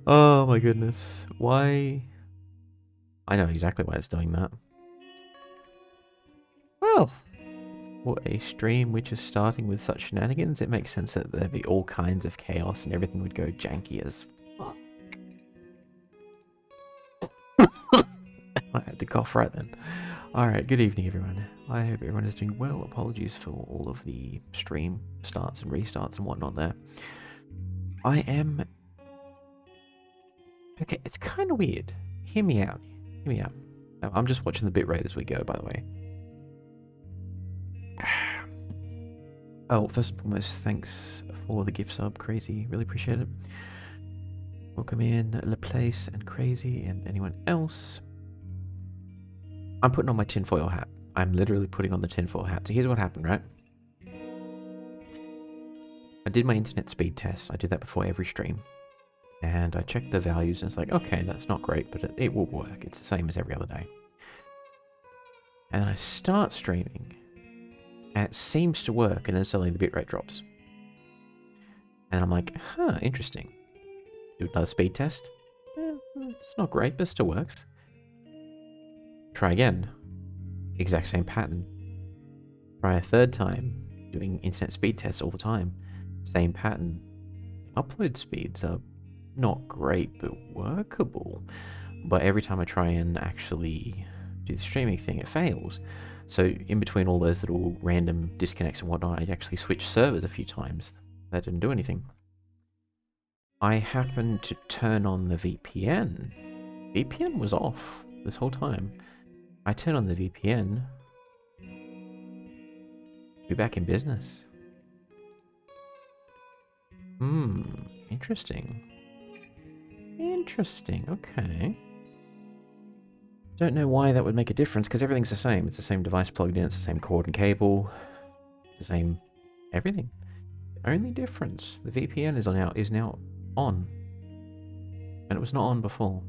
Oh my goodness. Why? I know exactly why it's doing that. Well, for a stream which is starting with such shenanigans, it makes sense that there'd be all kinds of chaos and everything would go janky as fuck. I had to cough right then. Alright, good evening everyone. I hope everyone is doing well. Apologies for all of the stream starts and restarts and whatnot there. I am... Okay, it's kind of weird. Hear me out. Hear me out. I'm just watching the bitrate as we go, by the way. Oh, first and foremost, thanks for the gift sub, Crazy. Really appreciate it. Welcome in, Laplace and Crazy and anyone else. I'm putting on my tinfoil hat. I'm literally putting on the tinfoil hat. So here's what happened, right? I did my internet speed test. I did that before every stream. And I checked the values and it's like, okay, that's not great, but it will work. It's the same as every other day. And then I start streaming. And it seems to work, and then suddenly the bitrate drops. And I'm like, huh, interesting. Do another speed test. It's not great, but it still works. Try again. Exact same pattern. Try a third time. Doing internet speed tests all the time. Same pattern. Upload speeds are not great, but workable. But every time I try and actually do the streaming thing, it fails. So in between all those little random disconnects and whatnot, I actually switched servers a few times. That didn't do anything. I happened to turn on the VPN. VPN was off this whole time. I turn on the VPN. We're back in business. Interesting. Interesting, okay. Don't know why that would make a difference, because everything's the same. It's the same device plugged in, it's the same cord and cable, the same everything. The only difference, the VPN is now on. And it was not on before.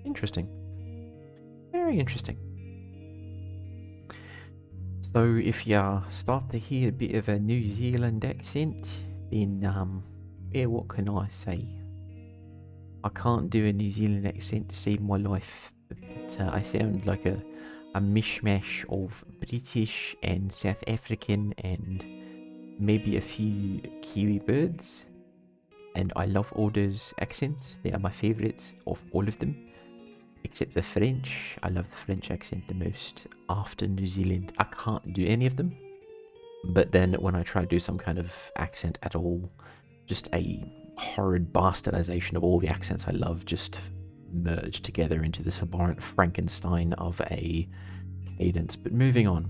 Interesting. Very interesting. So if you start to hear a bit of a New Zealand accent, then yeah, what can I say? I can't do a New Zealand accent to save my life. But I sound like a mishmash of British and South African and maybe a few Kiwi birds. And I love all those accents. They are my favourites of all of them. Except the French. I love the French accent the most. After New Zealand, I can't do any of them. But then when I try to do some kind of accent at all, just a horrid bastardization of all the accents I love just merge together into this abhorrent Frankenstein of a cadence. But moving on.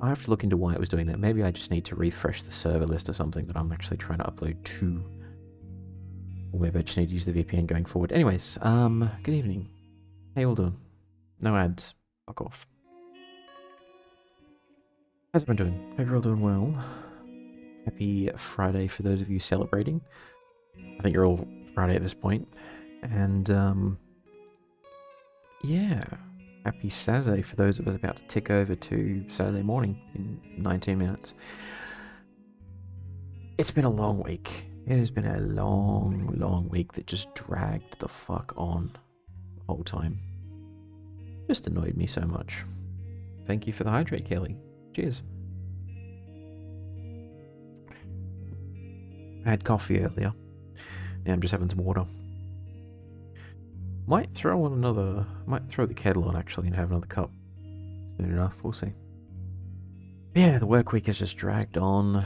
I have to look into why it was doing that. Maybe I just need to refresh the server list or something that I'm actually trying to upload to. Or maybe I just need to use the VPN going forward. Anyways, good evening. How you all doing? No ads. Fuck off. How's everyone doing? Hope you're all doing well. Happy Friday for those of you celebrating. I think you're all Friday at this point. And, yeah. Happy Saturday for those of us about to tick over to Saturday morning in 19 minutes. It's been a long week. It has been a long, long week that just dragged the fuck on the whole time. Just annoyed me so much. Thank you for the hydrate, Kelly. Cheers. I had coffee earlier. Now I'm just having some water. Might throw the kettle on actually and have another cup soon enough. We'll see. Yeah, the work week has just dragged on.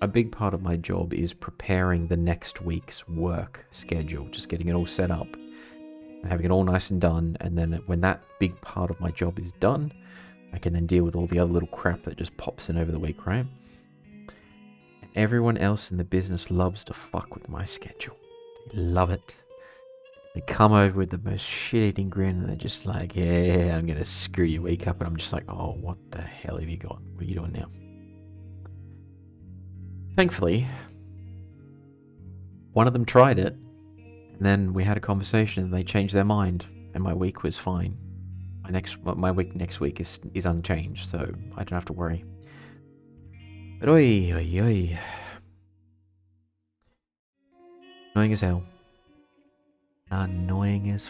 A big part of my job is preparing the next week's work schedule, just getting it all set up and having it all nice and done. And then when that big part of my job is done, I can then deal with all the other little crap that just pops in over the week, right? And everyone else in the business loves to fuck with my schedule. They love it. They come over with the most shit-eating grin and they're just like, yeah, I'm going to screw your week up. And I'm just like, oh, what the hell have you got? What are you doing now? Thankfully, one of them tried it, and then we had a conversation, and they changed their mind, and my week was fine. My week next week is unchanged, so I don't have to worry. But oi, oi, oi. Annoying as hell. Annoying as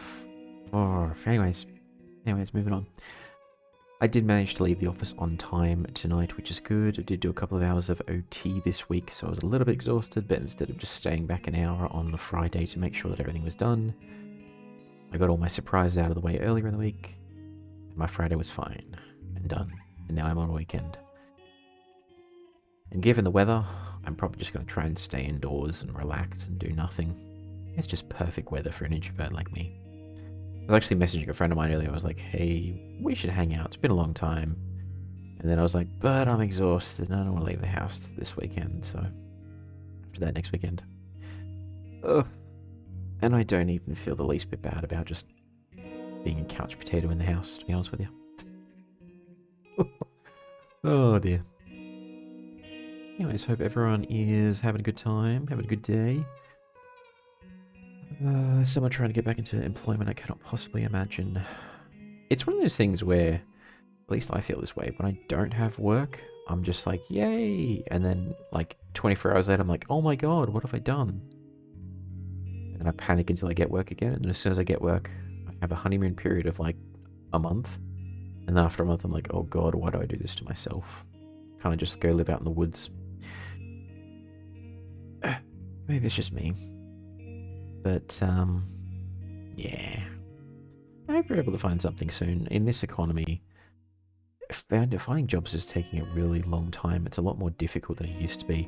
Anyways, moving on. I did manage to leave the office on time tonight, which is good. I did do a couple of hours of OT this week, so I was a little bit exhausted, but instead of just staying back an hour on the Friday to make sure that everything was done, I got all my surprises out of the way earlier in the week, and my Friday was fine and done, and now I'm on a weekend. And given the weather, I'm probably just going to try and stay indoors and relax and do nothing. It's just perfect weather for an introvert like me. I was actually messaging a friend of mine earlier. I was like, hey, we should hang out. It's been a long time. And then I was like, but I'm exhausted and I don't want to leave the house this weekend. So after that, next weekend. Ugh. And I don't even feel the least bit bad about just being a couch potato in the house, to be honest with you. Oh dear. Anyways, hope everyone is having a good time, having a good day. Someone trying to get back into employment, I cannot possibly imagine. It's one of those things where, at least I feel this way, when I don't have work, I'm just like, yay! And then, like, 24 hours later, I'm like, oh my god, what have I done? And then I panic until I get work again, and then as soon as I get work, I have a honeymoon period of, like, a month. And then after a month, I'm like, oh god, why do I do this to myself? Can't I just go live out in the woods? Maybe it's just me. But, yeah. I hope you're able to find something soon. In this economy, finding jobs is taking a really long time. It's a lot more difficult than it used to be.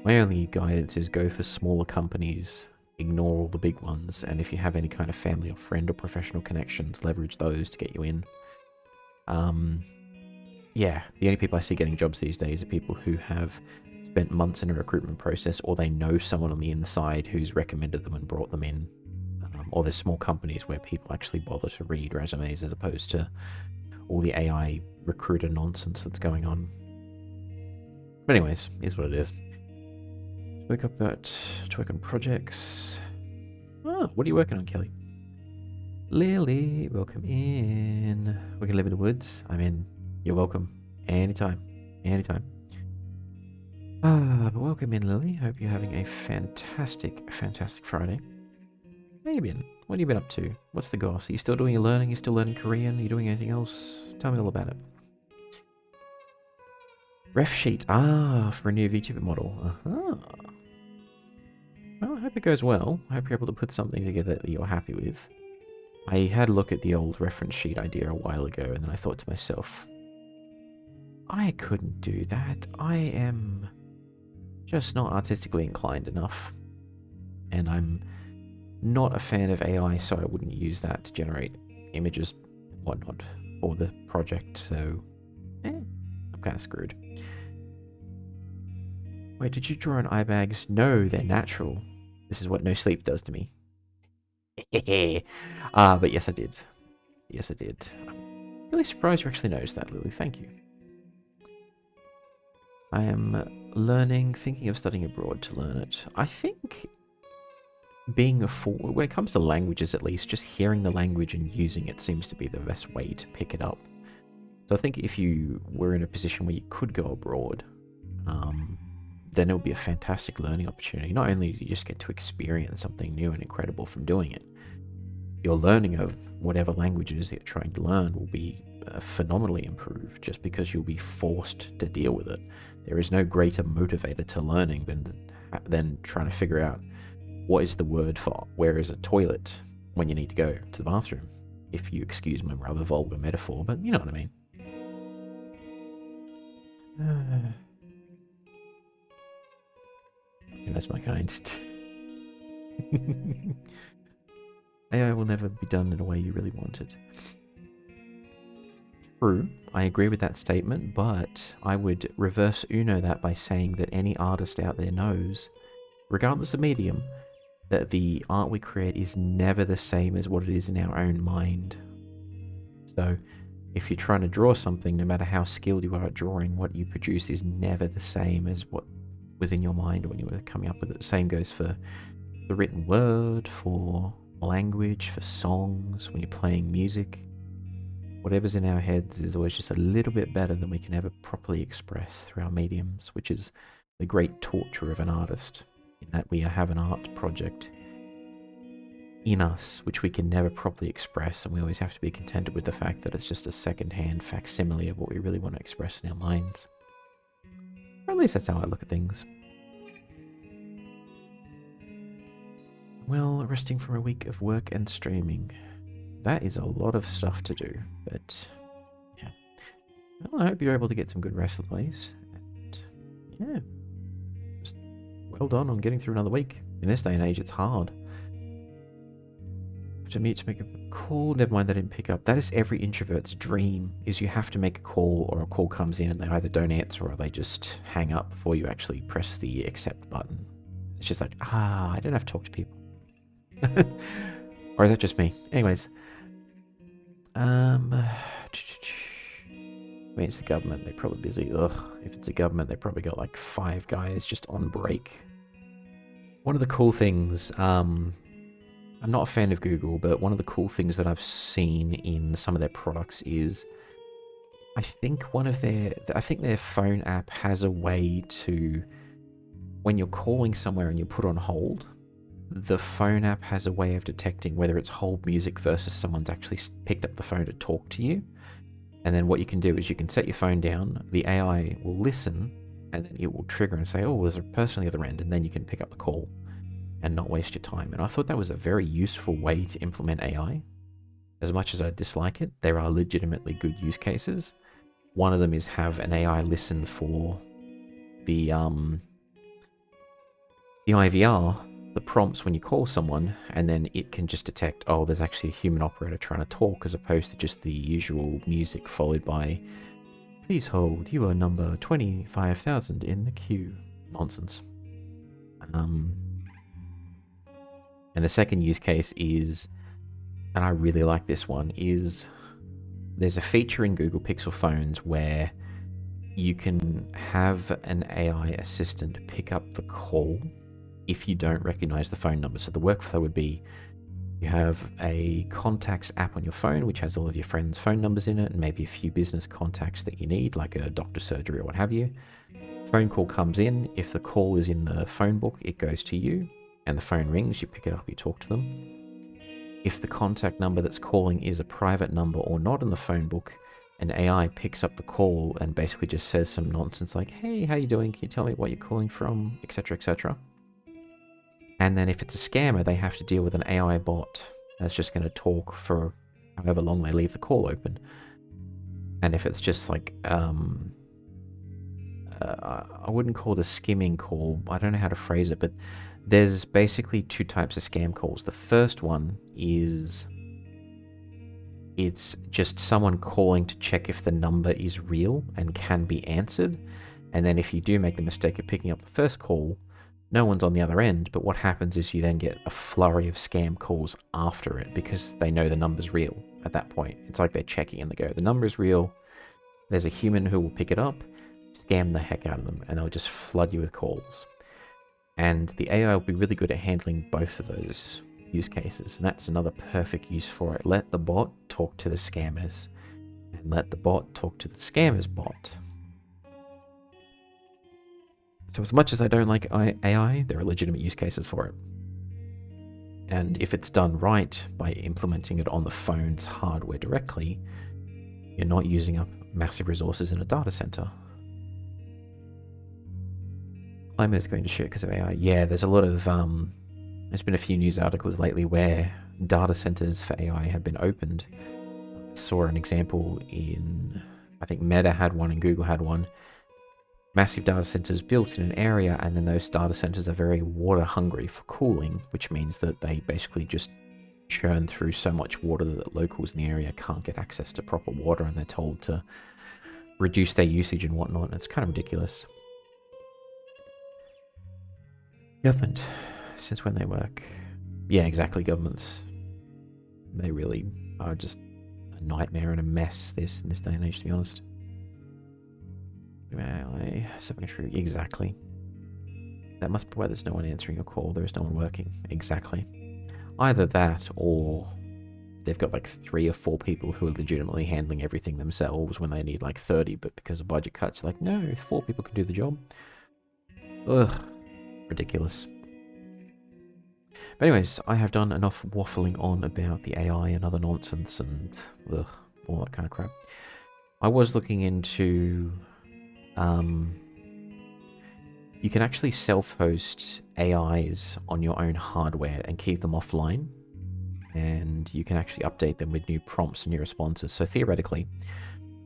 My only guidance is go for smaller companies, ignore all the big ones, and if you have any kind of family or friend or professional connections, leverage those to get you in. Yeah, the only people I see getting jobs these days are people who have spent months in a recruitment process, or they know someone on the inside who's recommended them and brought them in. Or there's small companies where people actually bother to read resumes as opposed to all the AI recruiter nonsense that's going on. But anyways, here's what it is. Spoke up about to work on projects. Oh, what are you working on, Kelly? Lily, welcome in. We can live in the woods. I mean, you're welcome. Anytime. Anytime. But welcome in, Lily. Hope you're having a fantastic Friday. How you been? What have you been up to? What's the goss? Are you still doing your learning? Are you still learning Korean? Are you doing anything else? Tell me all about it. Ref sheet. For a new VTuber model. Well, I hope it goes well. I hope you're able to put something together that you're happy with. I had a look at the old reference sheet idea a while ago, and then I thought to myself, I couldn't do that. I am just not artistically inclined enough. And I'm not a fan of AI, so I wouldn't use that to generate images and whatnot for the project, so I'm kind of screwed. Wait, did you draw on eye bags? No, they're natural. This is what no sleep does to me. But yes, I did. Yes, I did. I'm really surprised you actually noticed that, Lily. Thank you. I am thinking of studying abroad to learn it. I think being when it comes to languages at least, just hearing the language and using it seems to be the best way to pick it up. So I think if you were in a position where you could go abroad, then it would be a fantastic learning opportunity. Not only do you just get to experience something new and incredible from doing it, your learning of whatever language it is that you're trying to learn will be phenomenally improved just because you'll be forced to deal with it. There is no greater motivator to learning than trying to figure out what is the word for where is a toilet when you need to go to the bathroom. If you excuse my rather vulgar metaphor, but you know what I mean. And that's my kind. AI will never be done in a way you really want it. True, I agree with that statement, but I would reverse Uno that by saying that any artist out there knows, regardless of medium, that the art we create is never the same as what it is in our own mind. So, if you're trying to draw something, no matter how skilled you are at drawing, what you produce is never the same as what was in your mind when you were coming up with it. The same goes for the written word, for language, for songs, when you're playing music. Whatever's in our heads is always just a little bit better than we can ever properly express through our mediums, which is the great torture of an artist, in that we have an art project in us which we can never properly express, and we always have to be contented with the fact that it's just a second-hand facsimile of what we really want to express in our minds. Or at least that's how I look at things. Well, resting from a week of work and streaming. That is a lot of stuff to do, but yeah. Well, I hope you're able to get some good rest, please. And yeah, just well done on getting through another week. In this day and age, it's hard. To meet to make a call. Never mind, they didn't pick up. That is every introvert's dream, is you have to make a call, or a call comes in and they either don't answer or they just hang up before you actually press the accept button. It's just like, I don't have to talk to people. Or is that just me? Anyways. I mean, it's the government. They're probably busy. Ugh. If it's a government, they probably got like 5 guys just on break. One of the cool things, I'm not a fan of Google, but one of the cool things that I've seen in some of their products is, I think their phone app has a way to, when you're calling somewhere and you're put on hold, the phone app has a way of detecting whether it's hold music versus someone's actually picked up the phone to talk to you. And then what you can do is you can set your phone down, the AI will listen, and then it will trigger and say, oh, there's a person on the other end, and then you can pick up the call and not waste your time. And I thought that was a very useful way to implement AI. As much as I dislike it, there are legitimately good use cases. One of them is have an AI listen for the IVR, the prompts when you call someone, and then it can just detect, oh, there's actually a human operator trying to talk, as opposed to just the usual music followed by, please hold, you are number 25,000 in the queue. Nonsense. And the second use case is, and I really like this one, is there's a feature in Google Pixel phones where you can have an AI assistant pick up the call if you don't recognize the phone number. So the workflow would be, you have a contacts app on your phone which has all of your friends' phone numbers in it and maybe a few business contacts that you need, like a doctor's surgery or what have you. Phone call comes in. If the call is in the phone book, it goes to you, and the phone rings, you pick it up, you talk to them. If the contact number that's calling is a private number or not in the phone book, an AI picks up the call and basically just says some nonsense like, hey, how you doing? Can you tell me what you're calling from? Etc, etc. And then if it's a scammer, they have to deal with an AI bot that's just going to talk for however long they leave the call open. And if it's just like, I wouldn't call it a skimming call. I don't know how to phrase it, but there's basically 2 types of scam calls. The first one is, it's just someone calling to check if the number is real and can be answered. And then if you do make the mistake of picking up the first call, no one's on the other end, but what happens is you then get a flurry of scam calls after it because they know the number's real at that point. It's like they're checking and they go, the number's real, there's a human who will pick it up, scam the heck out of them, and they'll just flood you with calls. And the AI will be really good at handling both of those use cases, and that's another perfect use for it. Let the bot talk to the scammers, and let the bot talk to the scammer's bot. So as much as I don't like AI, there are legitimate use cases for it. And if it's done right by implementing it on the phone's hardware directly, you're not using up massive resources in a data center. Climate is going to shit because of AI. Yeah, there's a lot of, there's been a few news articles lately where data centers for AI have been opened. I saw an example in, I think Meta had one and Google had one. Massive data centers built in an area, and then those data centers are very water hungry for cooling, which means that they basically just churn through so much water that locals in the area can't get access to proper water, and they're told to reduce their usage and whatnot. And it's kind of ridiculous. Government, since when they work? Yeah, exactly, governments. They really are just a nightmare and a mess in this day and age, to be honest. Exactly. That must be why there's no one answering your call. There is no one working. Exactly. Either that, or they've got like 3 or 4 people who are legitimately handling everything themselves when they need like 30, but because of budget cuts, like, no, 4 people can do the job. Ugh, ridiculous. But anyways, I have done enough waffling on about the AI and other nonsense and ugh, all that kind of crap. I was looking into, you can actually self-host AIs on your own hardware and keep them offline, and you can actually update them with new prompts and new responses. So theoretically,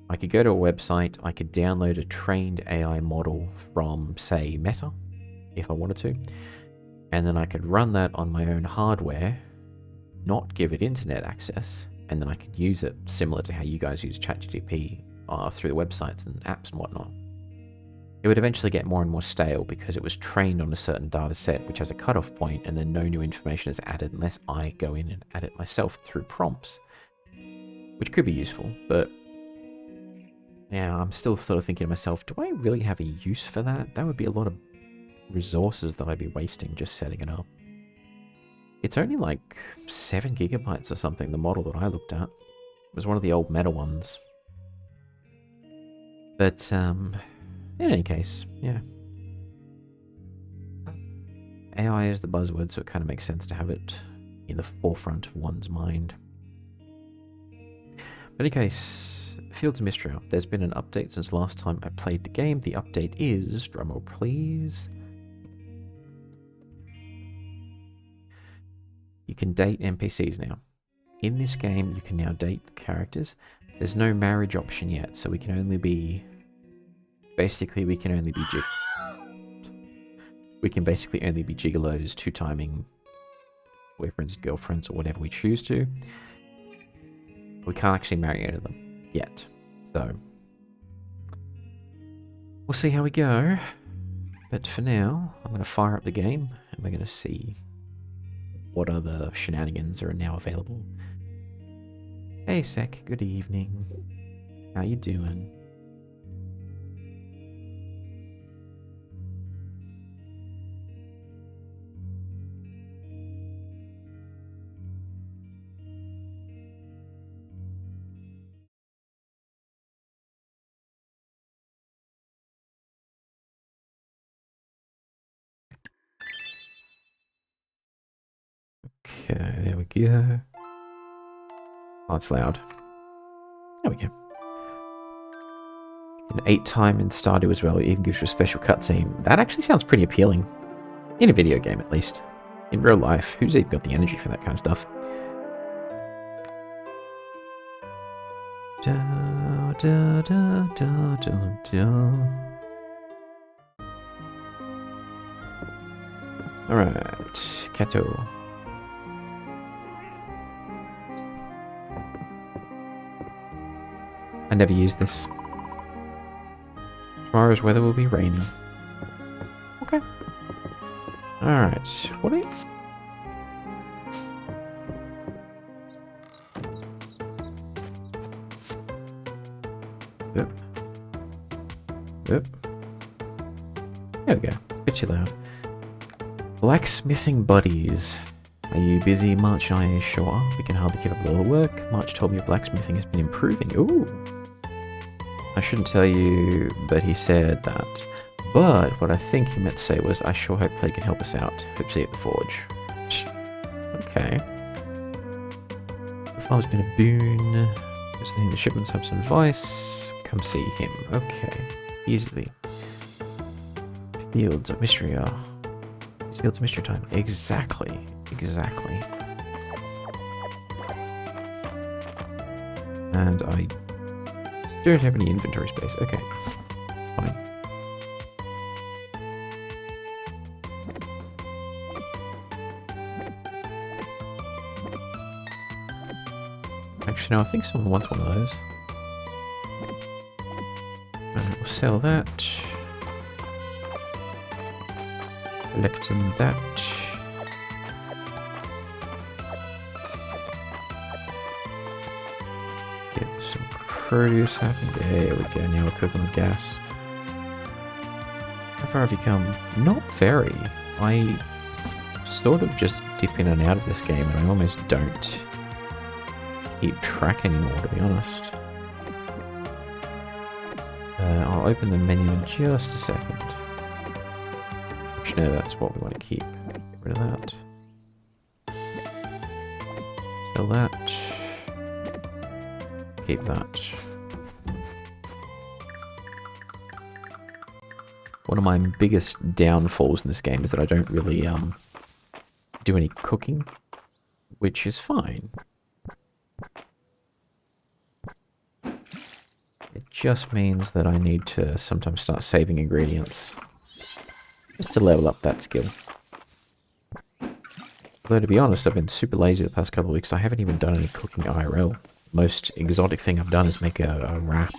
I could go to a website, I could download a trained AI model from, say, Meta, if I wanted to, and then I could run that on my own hardware, not give it internet access, and then I could use it similar to how you guys use ChatGPT through the websites and apps and whatnot. It would eventually get more and more stale because it was trained on a certain data set which has a cutoff point, and then no new information is added unless I go in and add it myself through prompts, which could be useful, but yeah, I'm still sort of thinking to myself, do I really have a use for that? That would be a lot of resources that I'd be wasting just setting it up. It's only like 7 gigabytes or something, the model that I looked at. It was one of the old Meta ones. But, in any case, yeah. AI is the buzzword, so it kind of makes sense to have it in the forefront of one's mind. In any case, Fields of Mistria. There's been an update since last time I played the game. The update is, drumroll please, you can date NPCs now. In this game, you can now date the characters. There's no marriage option yet, so we can only be... Basically, we can only be gigolos, two-timing boyfriends, girlfriends, or whatever we choose to. We can't actually marry any of them yet. So, we'll see how we go. But for now, I'm going to fire up the game, and we're going to see what other shenanigans are now available. Hey Sek, good evening. How you doing? Okay, there we go. Oh, it's loud. There we go. An 8 time in Stardew as well, it even gives you a special cutscene. That actually sounds pretty appealing. In a video game, at least. In real life, who's even got the energy for that kind of stuff? Da, da, da, da, da, da. Alright, Kato. I never used this. Tomorrow's weather will be rainy. Okay. Alright, what are you... Yep. Yep. There we go. Bit too loud. Blacksmithing buddies. Are you busy, March? I sure. We can hardly keep up with all the work. March told me blacksmithing has been improving. Ooh. I shouldn't tell you, but he said that. But what I think he meant to say was, I sure hope Clay can help us out. Hope to see you at the forge. Okay. The farm's been a boon. Just think the shipments have some advice. Come see him. Okay. Easily. Fields of Mistria. It's Fields of Mistria time. Exactly. Exactly. And I don't have any inventory space. Okay. Fine. Actually, no, I think someone wants one of those. And we'll sell that. Collecting that. Get some produce happening. There we go, now we're cooking with gas. I far have you come? Not very. I sort of just dip in and out of this game, and I almost don't keep track anymore, to be honest. I'll open the menu in just a second. Actually, no, that's what we want to keep. Get rid of that. Sell that. Keep that. One of my biggest downfalls in this game is that I don't really do any cooking, which is fine. It just means that I need to sometimes start saving ingredients just to level up that skill. Although, to be honest, I've been super lazy the past couple of weeks. I haven't even done any cooking IRL. Most exotic thing I've done is make a wrap.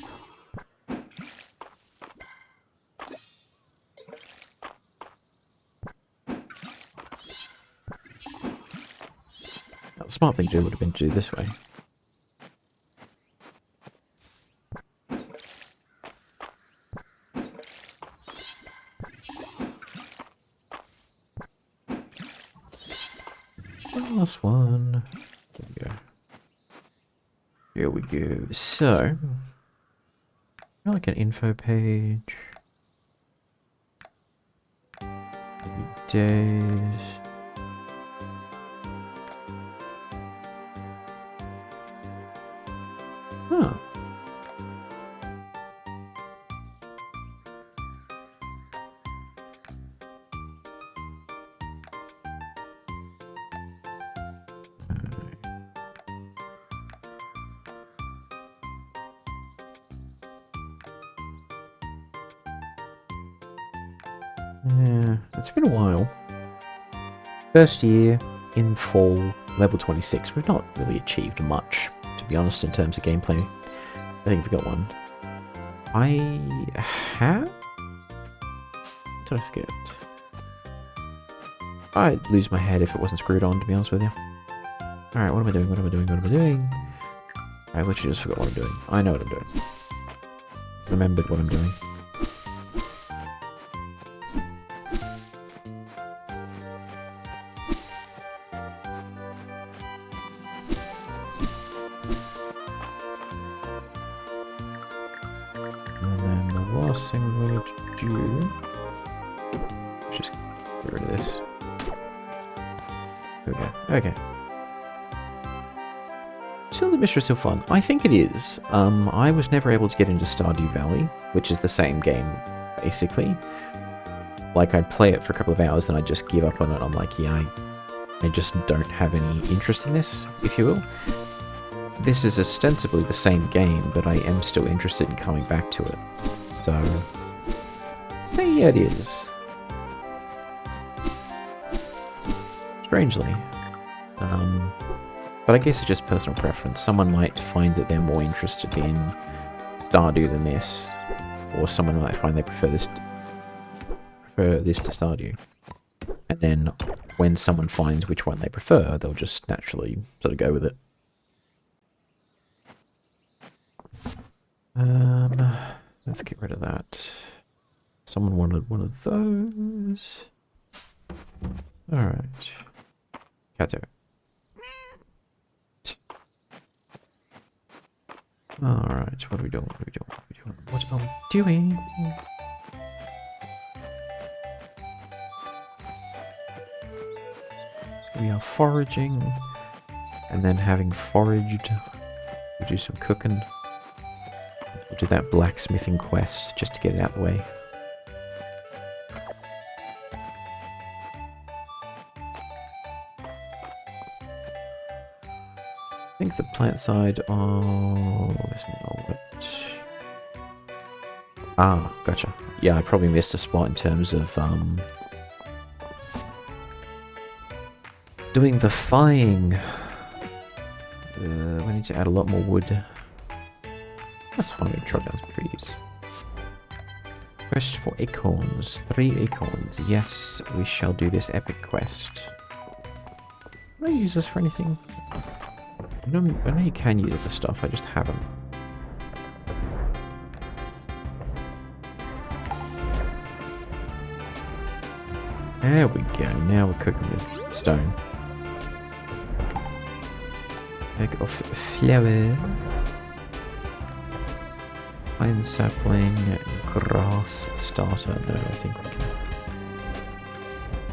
The smart thing to do would have been to do this way. Last one. There we go. Here we go. So, like an info page. Days. Huh. Yeah, it's been a while. First year in fall, level 26. We've not really achieved much, to be honest, in terms of gameplay. I think we got one. I have? What did I forget? I'd lose my head if it wasn't screwed on, to be honest with you. Alright, what am I doing? What am I doing? What am I doing? I literally just forgot what I'm doing. I know what I'm doing. Remembered what I'm doing. And then the last thing we're going to do... Just get rid of this. Okay, okay. Still, the Mistria is still fun. I think it is. I was never able to get into Stardew Valley, which is the same game, basically. Like, I'd play it for a couple of hours, then I'd just give up on it. I'm like, yeah, I just don't have any interest in this, if you will. This is ostensibly the same game, but I am still interested in coming back to it. So yeah, it is. Strangely. But I guess it's just personal preference. Someone might find that they're more interested in Stardew than this, or someone might find they prefer this to Stardew. And then when someone finds which one they prefer, they'll just naturally sort of go with it. Let's get rid of that. Someone wanted one of those. Alright. Kato. Alright, what are we doing? What are we doing? What are we doing? What are we doing? We are foraging, and then having foraged, we do some cooking. We'll do that blacksmithing quest just to get it out of the way. I think the plant side. Oh, ah, gotcha. Yeah, I probably missed a spot in terms of doing the thawing. We need to add a lot more wood. That's fine. We chop down some trees. Quest for acorns. 3 acorns. Yes, we shall do this epic quest. Can I use this for anything? I know you can use it for stuff, I just haven't. There we go. Now we're cooking with stone. Egg of flour. Pine sapling, grass starter. No, I think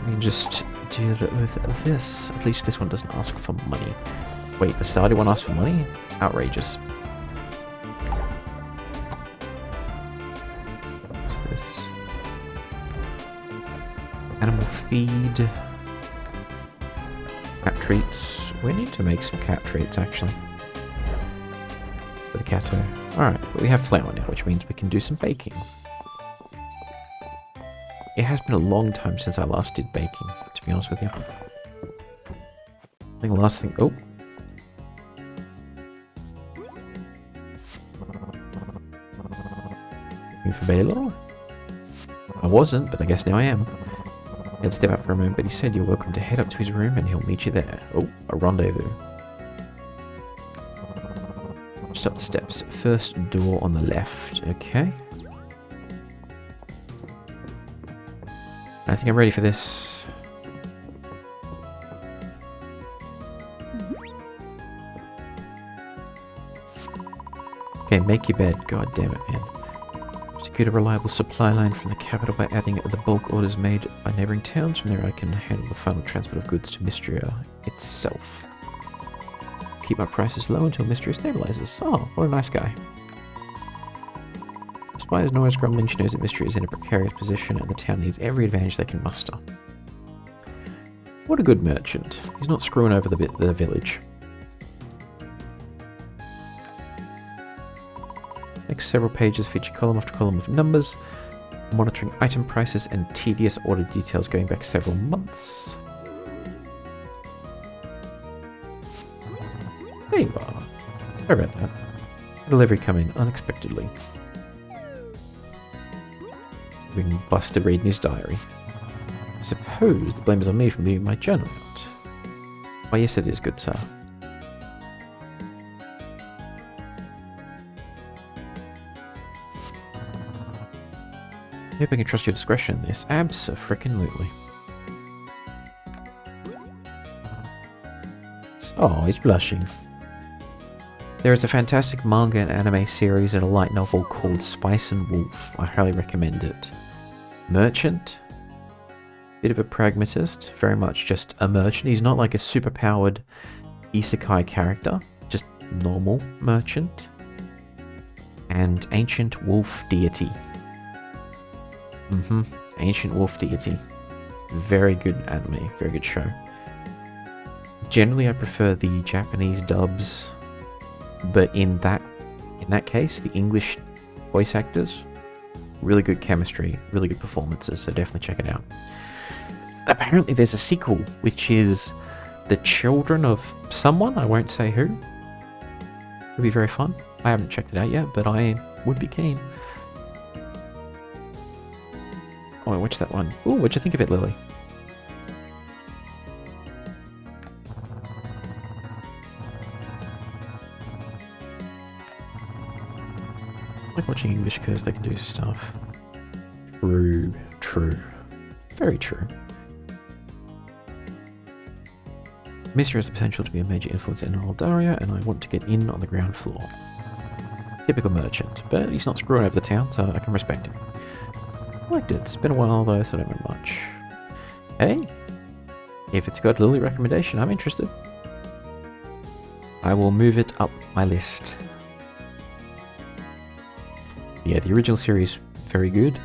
we can just deal with this. At least this one doesn't ask for money. Wait, the starter one asks for money? Outrageous. What's this? Animal feed. Cat treats. We need to make some cat treats, actually. For the catto. Alright, but we have flour now, which means we can do some baking. It has been a long time since I last did baking, to be honest with you. I think the last thing... Oh! Looking for Baylor? I wasn't, but I guess now I am. I had to step out for a moment, but he said you're welcome to head up to his room and he'll meet you there. Oh, a rendezvous. Just up the steps. First door on the left. Okay. I think I'm ready for this. Okay, make your bed. God damn it, man. Secure a reliable supply line from the capital by adding the bulk orders made by neighbouring towns. From there I can handle the final transport of goods to Mistria itself. Keep my prices low until Mistria stabilizes. Oh, what a nice guy. Despite his noise grumbling, she knows that Mistria is in a precarious position and the town needs every advantage they can muster. What a good merchant. He's not screwing over the village. Next several pages feature column after column of numbers, monitoring item prices and tedious order details going back several months. There you are. Sorry about that. Delivery coming unexpectedly. Being Buster reading his diary. I suppose the blame is on me for leaving my journal out. Why, yes it is, good sir. I hope I can trust your discretion in this. Abso-frickin-lutely. Oh, he's blushing. There is a fantastic manga and anime series and a light novel called Spice and Wolf. I highly recommend it. Merchant. Bit of a pragmatist. Very much just a merchant. He's not like a superpowered isekai character. Just normal merchant. And ancient wolf deity. Ancient wolf deity. Very good anime. Very good show. Generally I prefer the Japanese dubs. But in that case, the English voice actors, really good chemistry, really good performances, so definitely check it out. Apparently there's a sequel, which is the children of someone, I won't say who. It'll be very fun. I haven't checked it out yet, but I would be keen. Oh, I watched that one. Ooh, what'd you think of it, Lily? I like watching English because they can do stuff. True. Very true. Mistria has the potential to be a major influence in Aldaria, and I want to get in on the ground floor. Typical merchant, but he's not screwing over the town, so I can respect him. I liked it. It's been a while though, so I don't know much. Hey, if it's got a Lily recommendation, I'm interested. I will move it up my list. Yeah, the original series, very good.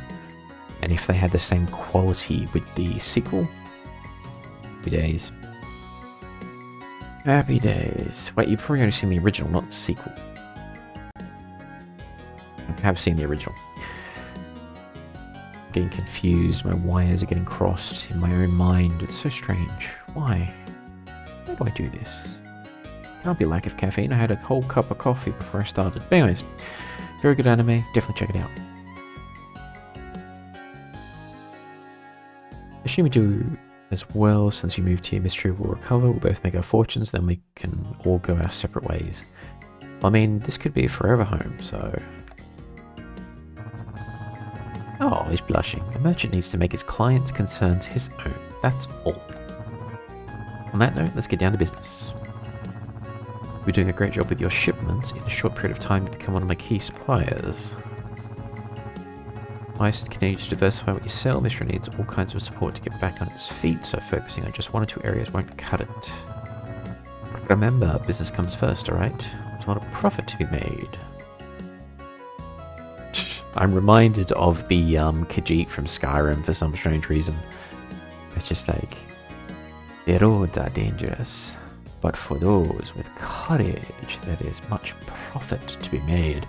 And if they had the same quality with the sequel, happy days. Happy days. Wait, you've probably only seen the original, not the sequel. I have seen the original. Getting confused, my wires are getting crossed in my own mind. It's so strange. Why? Why do I do this? Can't be lack of caffeine. I had a whole cup of coffee before I started. But anyways, very good anime. Definitely check it out. Assume you do as well. Since you moved here, Mistria will recover. We'll both make our fortunes. Then we can all go our separate ways. I mean, this could be a forever home, so... Oh, he's blushing. A merchant needs to make his clients' concerns his own. That's all. On that note, let's get down to business. You're doing a great job with your shipments. In a short period of time, you become one of my key suppliers. Ice continues to diversify what you sell. Mistria needs all kinds of support to get back on its feet, so focusing on just one or two areas won't cut it. Remember, business comes first, alright? There's a lot of profit to be made. I'm reminded of the Khajiit from Skyrim for some strange reason. It's just like, the roads are dangerous, but for those with courage, there is much profit to be made.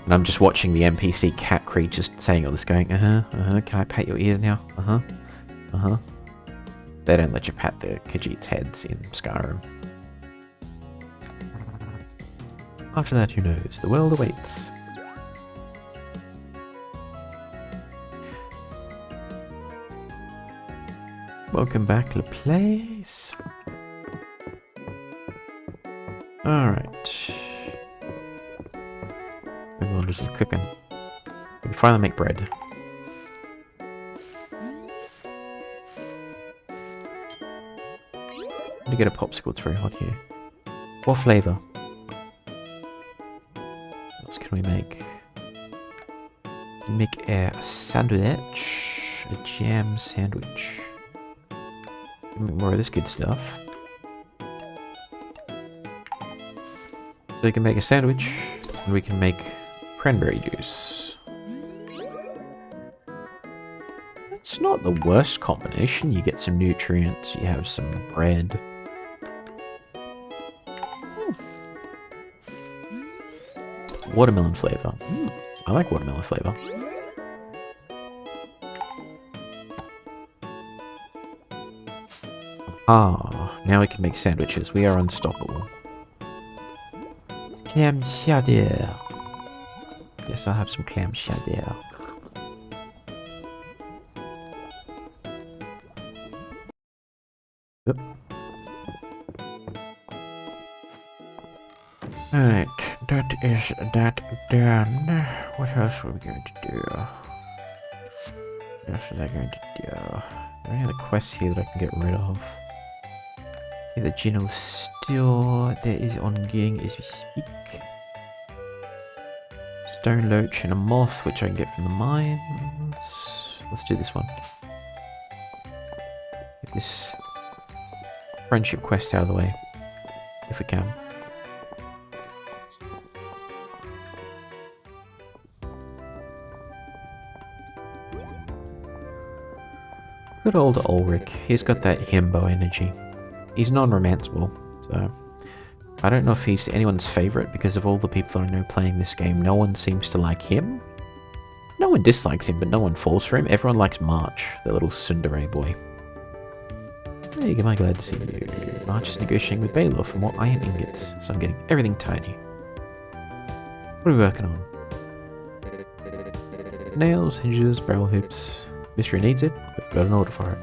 And I'm just watching the NPC cat creatures saying all this, going, can I pat your ears now? They don't let you pat the Khajiit's heads in Skyrim. After that, who knows? The world awaits. Welcome back to the place. Alright. Maybe we'll do some cooking. We can finally make bread. To get a popsicle, it's very hot here. What flavour? What else can we make? Make a sandwich. A jam sandwich. Make more of this good stuff. So we can make a sandwich, and we can make cranberry juice. It's not the worst combination. You get some nutrients, you have some bread. Watermelon flavour. I like watermelon flavour. Ah, now we can make sandwiches. We are unstoppable. Clam chowder. Yes, I'll have some clam chowder. Yep. Alright, that is that done. What else are we going to do? What else was I going to do? Are there any other quests here that I can get rid of? The general store that is ongoing as we speak. Stone loach and a moth, which I can get from the mines. Let's do this one. Get this friendship quest out of the way, if we can. Good old Ulrich. He's got that himbo energy. He's non-romanceable, so I don't know if he's anyone's favourite because of all the people I know playing this game. No one seems to like him. No one dislikes him, but no one falls for him. Everyone likes March, the little tsundere boy. There you go, I'm glad to see you. March is negotiating with Baylor for more iron ingots, so I'm getting everything tiny. What are we working on? Nails, hinges, barrel hoops. Mistria needs it. We've got an order for it.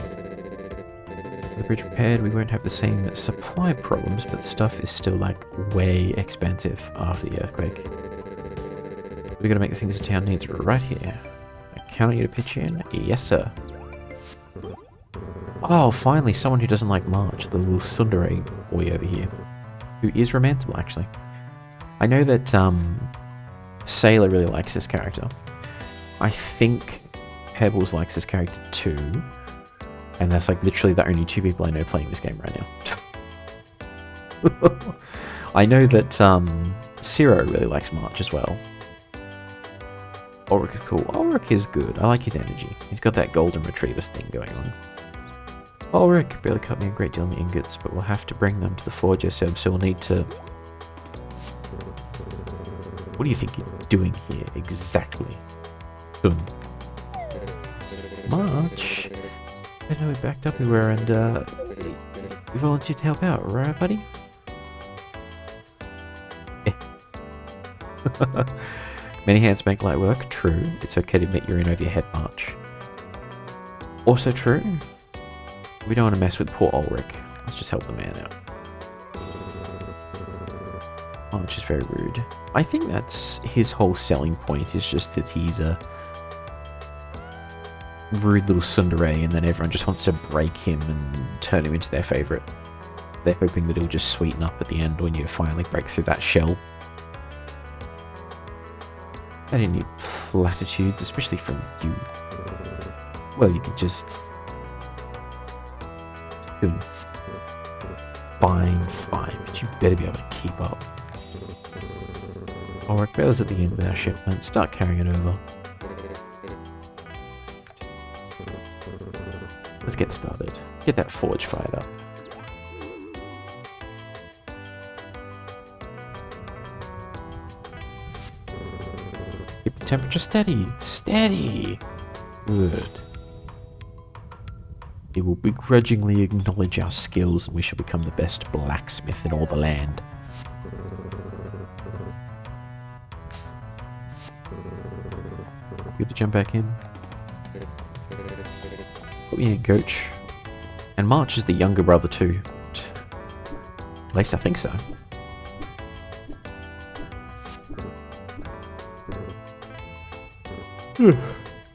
With the bridge repaired, we won't have the same supply problems, but stuff is still like way expensive after the earthquake. We're gonna make the things the town needs right here. I count on you to pitch in. Yes, sir. Oh, finally, someone who doesn't like March, the little tsundere boy over here, who is romanceable actually. I know that Sailor really likes this character. I think Pebbles likes this character too. And that's like literally the only two people I know playing this game right now. I know that Ciro really likes March as well. Ulrich is cool. Ulrich is good. I like his energy. He's got that golden retrievers thing going on. Ulrich barely cut me a great deal in the ingots, but we'll have to bring them to the forge yourself, so we'll need to... What do you think you're doing here exactly? March? I know we backed up everywhere and we volunteered to help out, right buddy? Many hands make light work, true. It's okay to admit you're in over your head, March. Also true. We don't want to mess with poor Ulrich. Let's just help the man out. March is very rude. I think that's his whole selling point, is just that he's a rude little tsundere, and then everyone just wants to break him and turn him into their favourite. They're hoping that he'll just sweeten up at the end when you finally break through that shell. I didn't need platitudes, especially from you. Well, you could just... Fine, but you better be able to keep up. Alright, Bella's at the end with our shipment. Start carrying it over. Let's get started. Get that forge fired up. Keep the temperature steady. Steady! Good. He will begrudgingly acknowledge our skills and we shall become the best blacksmith in all the land. Good to jump back in. Put me in, coach. And March is the younger brother too. At least I think so.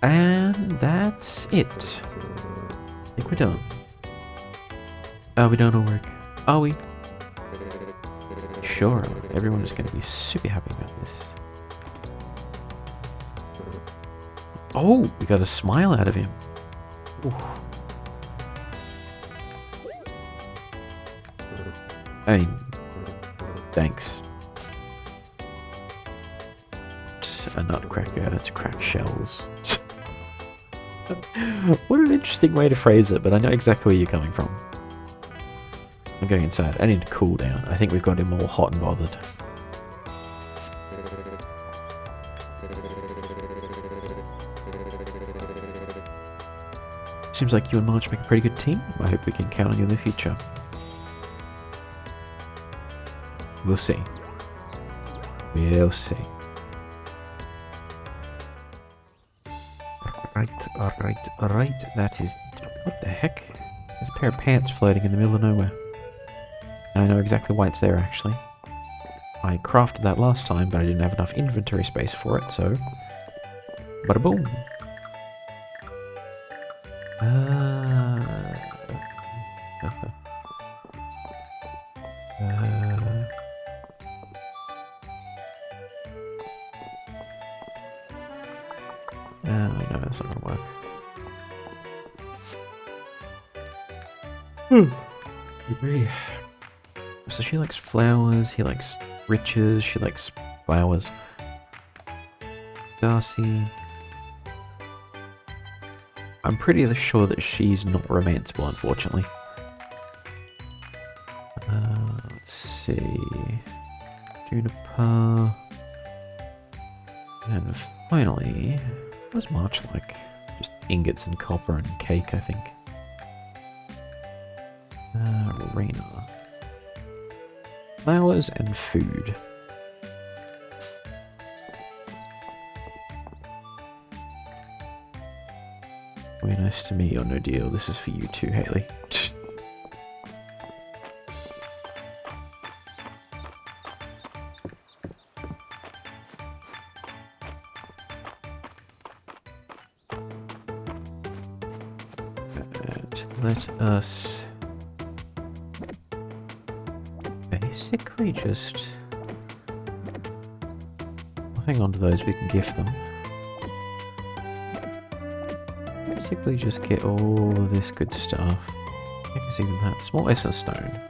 And that's it. I think we're done. Are we done our work? Are we? Sure. Everyone is going to be super happy about this. Oh, we got a smile out of him. Ooh. I mean, thanks. It's a nutcracker to crack shells. What an interesting way to phrase it, but I know exactly where you're coming from. I'm going inside. I need to cool down. I think we've got him all hot and bothered. Seems like you and March make a pretty good team. I hope we can count on you in the future. We'll see. We'll see. Alright. That is... What the heck? There's a pair of pants floating in the middle of nowhere. And I know exactly why it's there, actually. I crafted that last time, but I didn't have enough inventory space for it, so... Bada boom! No, that's not gonna work. Agree. So she likes flowers, he likes riches, she likes flowers. Darcy. I'm pretty sure that she's not romanceable, unfortunately. Let's see. Juniper. And finally, what's March like? Just ingots and copper and cake, I think. Rena. Flowers and food. Very nice to meet you, no deal. This is for you too, Haley. And let us basically just hang on to those, we can gift them. Basically just get all of this good stuff. I think it's even that. Small essence stone.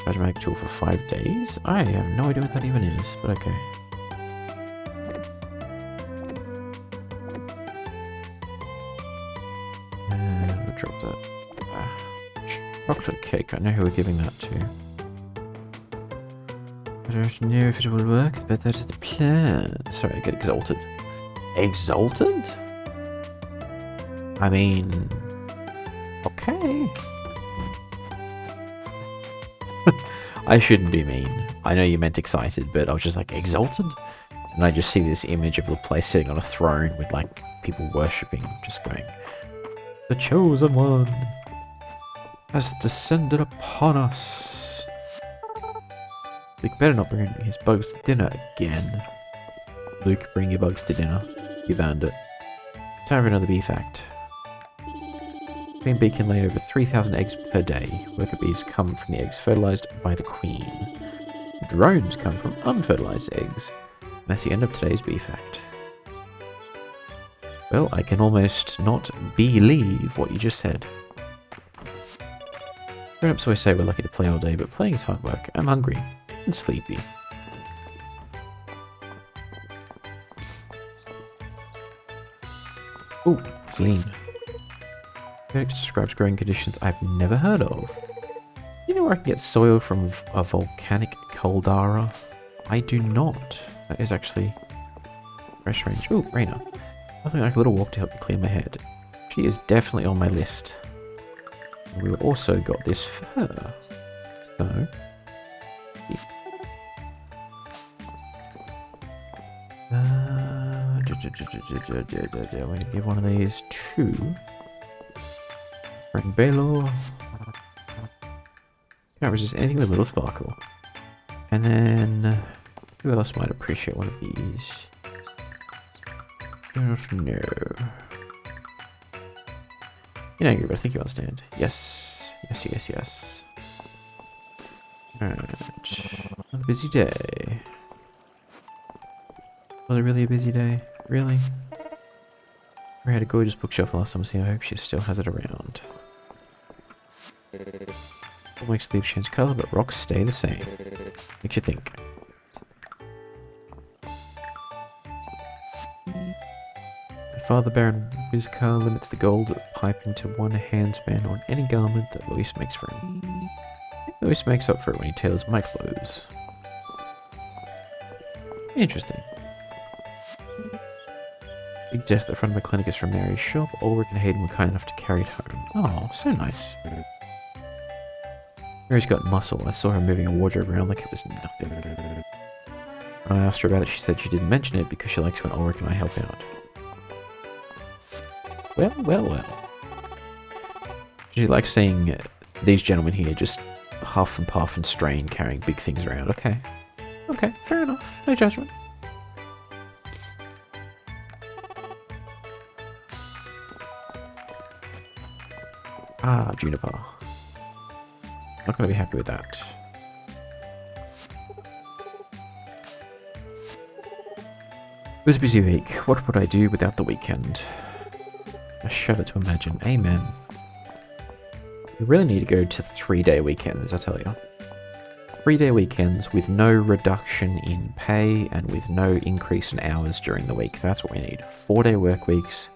Magic tool for 5 days? I have no idea what that even is, but okay. And we'll drop that. Chocolate cake, I know who we're giving that to. I don't know if it will work, but that is the plan. Sorry, I get exalted. Exalted? I mean... Okay. I shouldn't be mean. I know you meant excited, but I was just like, exalted? And I just see this image of the place sitting on a throne with like people worshipping, just going, the chosen one has descended upon us. Luke better not bring his bugs to dinner again. Luke, bring your bugs to dinner. You've earned it. Time for another bee fact. Queen bee can lay over 3,000 eggs per day. Worker bees come from the eggs fertilized by the queen. Drones come from unfertilized eggs. And that's the end of today's bee fact. Well, I can almost not believe what you just said. Grown-ups always say we're lucky to play all day, but playing is hard work. I'm hungry and sleepy. Ooh, it's lean. It describes growing conditions I've never heard of. You know where I can get soil from a volcanic caldera? I do not. That is actually very strange. Ooh, Raina. Nothing like a little walk to help me clear my head. She is definitely on my list. And we also got this for her. So... we're going to give one of these to... Frank Belo. Can't resist anything with a little sparkle. And then... who else might appreciate one of these? I don't know. You're angry, but I think you understand. Yes. Yes, yes, yes. Alright. Another busy day. Was it really a busy day? Really? We had a gorgeous bookshelf last time, so I hope she still has it around. What makes leaves change colour, but rocks stay the same? Makes you think. Father Baron Wizcar limits the gold pipe into one handspan on any garment that Luis makes for him. Luis makes up for it when he tailors my clothes. Interesting. Big death at the front of the clinic is from Mary's shop. Ulrich and Hayden were kind enough to carry it home. Oh, so nice. Mary's got muscle. I saw her moving a wardrobe around like it was nothing. When I asked her about it, she said she didn't mention it because she likes when Ulrich and I help out. Well, well, well. She likes seeing these gentlemen here just huff and puff and strain carrying big things around. Okay. Okay, fair enough. No judgment. Ah, Juniper. Not going to be happy with that. It was a busy week. What would I do without the weekend? I shudder to imagine. Amen. You really need to go to 3-day weekends, I tell you. 3-day weekends with no reduction in pay and with no increase in hours during the week. That's what we need. 4-day work weeks,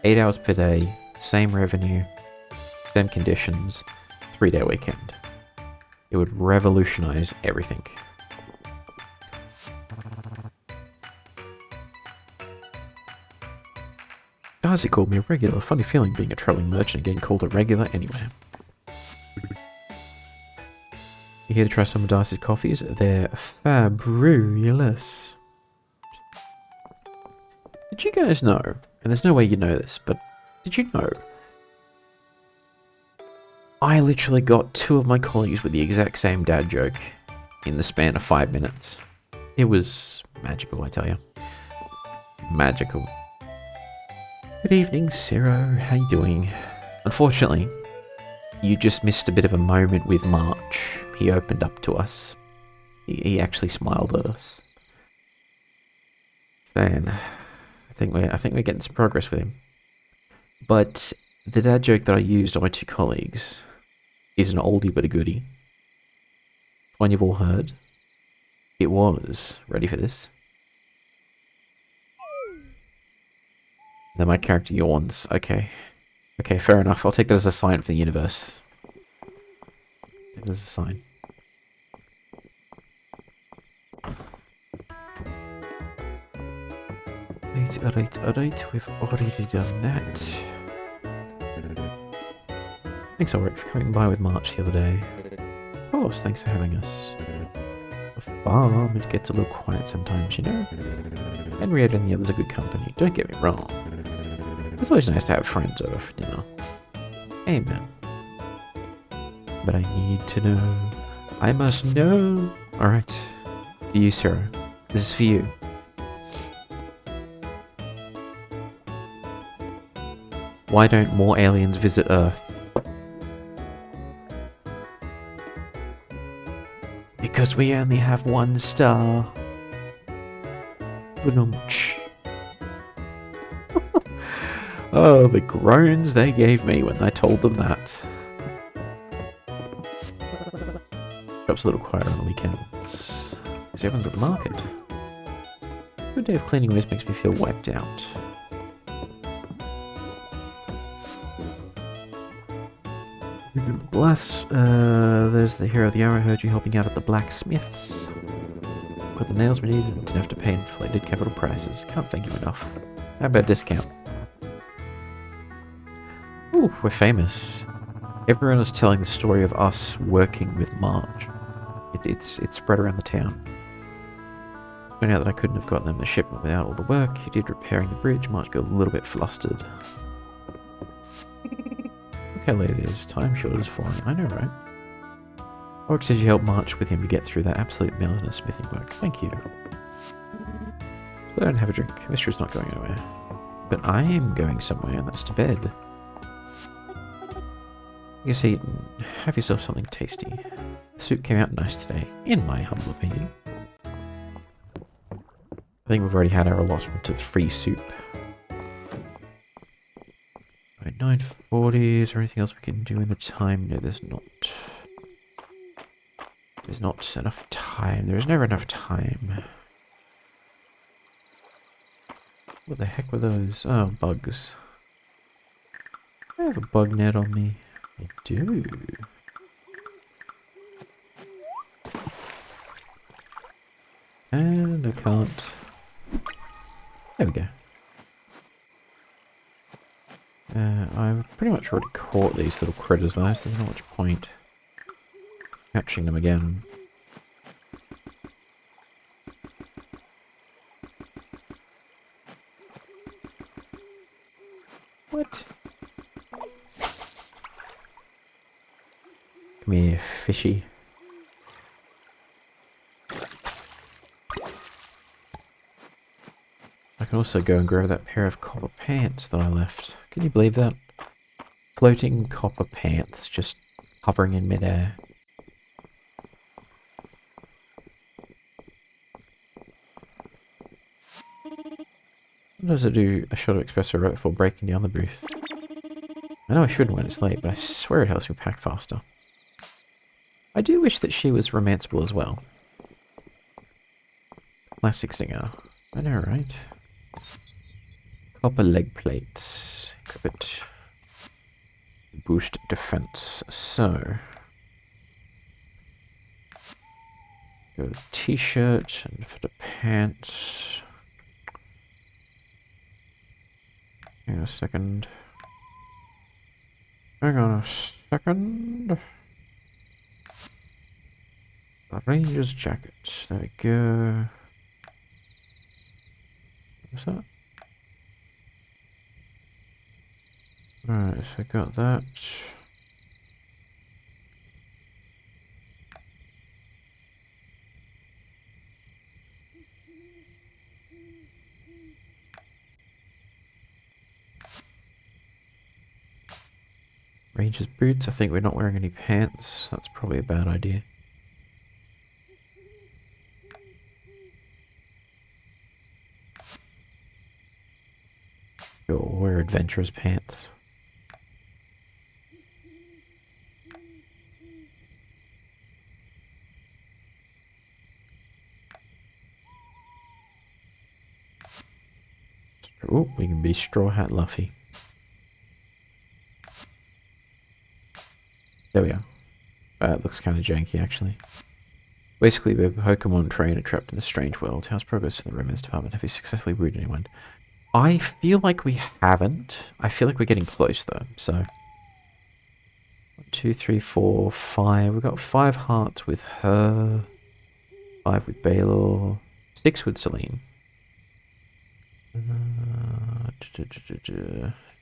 8 hours per day, same revenue, same conditions, 3-day weekend. It would revolutionize everything. Darcy called me a regular. Funny feeling being a travelling merchant and getting called a regular anywhere. You here to try some of Darcy's coffees? They're fabulous. Did you guys know, and there's no way you know this, but did you know I literally got 2 of my colleagues with the exact same dad joke in the span of 5 minutes? It was magical, I tell you. Magical. Good evening, Ciro. How you doing? Unfortunately, you just missed a bit of a moment with March. He opened up to us. He actually smiled at us. Then, I think we're getting some progress with him. But the dad joke that I used on my 2 colleagues is an oldie but a goodie. One you've all heard. It was, ready for this? Then my character yawns. Okay. Okay, fair enough. I'll take that as a sign for the universe. Take that as a sign. Alright. We've already done that. Thanks, Ulrich, for coming by with March the other day. Of course, thanks for having us. The farm, it gets a little quiet sometimes, you know? Henrietta and the others are good company, don't get me wrong. It's always nice to have friends over for dinner. Amen. But I need to know. I must know. Alright. For you, Sarah. This is for you. Why don't more aliens visit Earth? Because we only have one star. Oh, the groans they gave me when I told them that. Shop's a little quieter on the weekends. Because everyone's at the market. A good day of cleaning always makes me feel wiped out. There's the hero of the hour. I heard you helping out at the blacksmith's. Got the nails we needed and didn't have to pay inflated capital prices. Can't thank you enough. How about a discount? Ooh, we're famous. Everyone is telling the story of us working with Marge. It's spread around the town. Found out that I couldn't have gotten them the shipment without all the work he did repairing the bridge. Marge got a little bit flustered. Look how late it is. Time short is flying. I know, right? Orc says you helped March with him to get through that absolute mountain of smithing work. Thank you. So don't have a drink. Mistria's not going anywhere. But I am going somewhere, and that's to bed. You guess eat and have yourself something tasty. The soup came out nice today, in my humble opinion. I think we've already had our allotment of free soup. Right, 9:40. Is there anything else we can do in the time? No, there's not. There's not enough time. There's never enough time. What the heck were those? Oh, bugs. I have a bug net on me. I do. And I can't. There we go. I've pretty much already caught these little critters though, so there's not much point catching them again. What? Come here, fishy. I can also go and grab that pair of copper pants that I left. Can you believe that? Floating copper pants just hovering in midair. Sometimes I do a shot of espresso right before breaking down the booth. I know I shouldn't when it's late, but I swear it helps me pack faster. I do wish that she was romanceable as well. Classic singer. I know, right? Copper leg plates. Equip it. Boost defense. So. Go to t-shirt and for the pants. Hang on a second. Hang on a second. A ranger's jacket. There we go. What's that? Right, so I got that. Ranger's boots. I think we're not wearing any pants. That's probably a bad idea. Sure, wear adventurer's pants. Oh, we can be Straw Hat Luffy. There we are. It looks kind of janky, actually. Basically, we're a Pokemon trainer trapped in a strange world. How's progress in the Romance Department? Have you successfully wooed anyone? I feel like we haven't. I feel like we're getting close, though, so... 1, 2, 3, 4, 5. We've got 5 hearts with her. 5 with Baylor. 6 with Celine.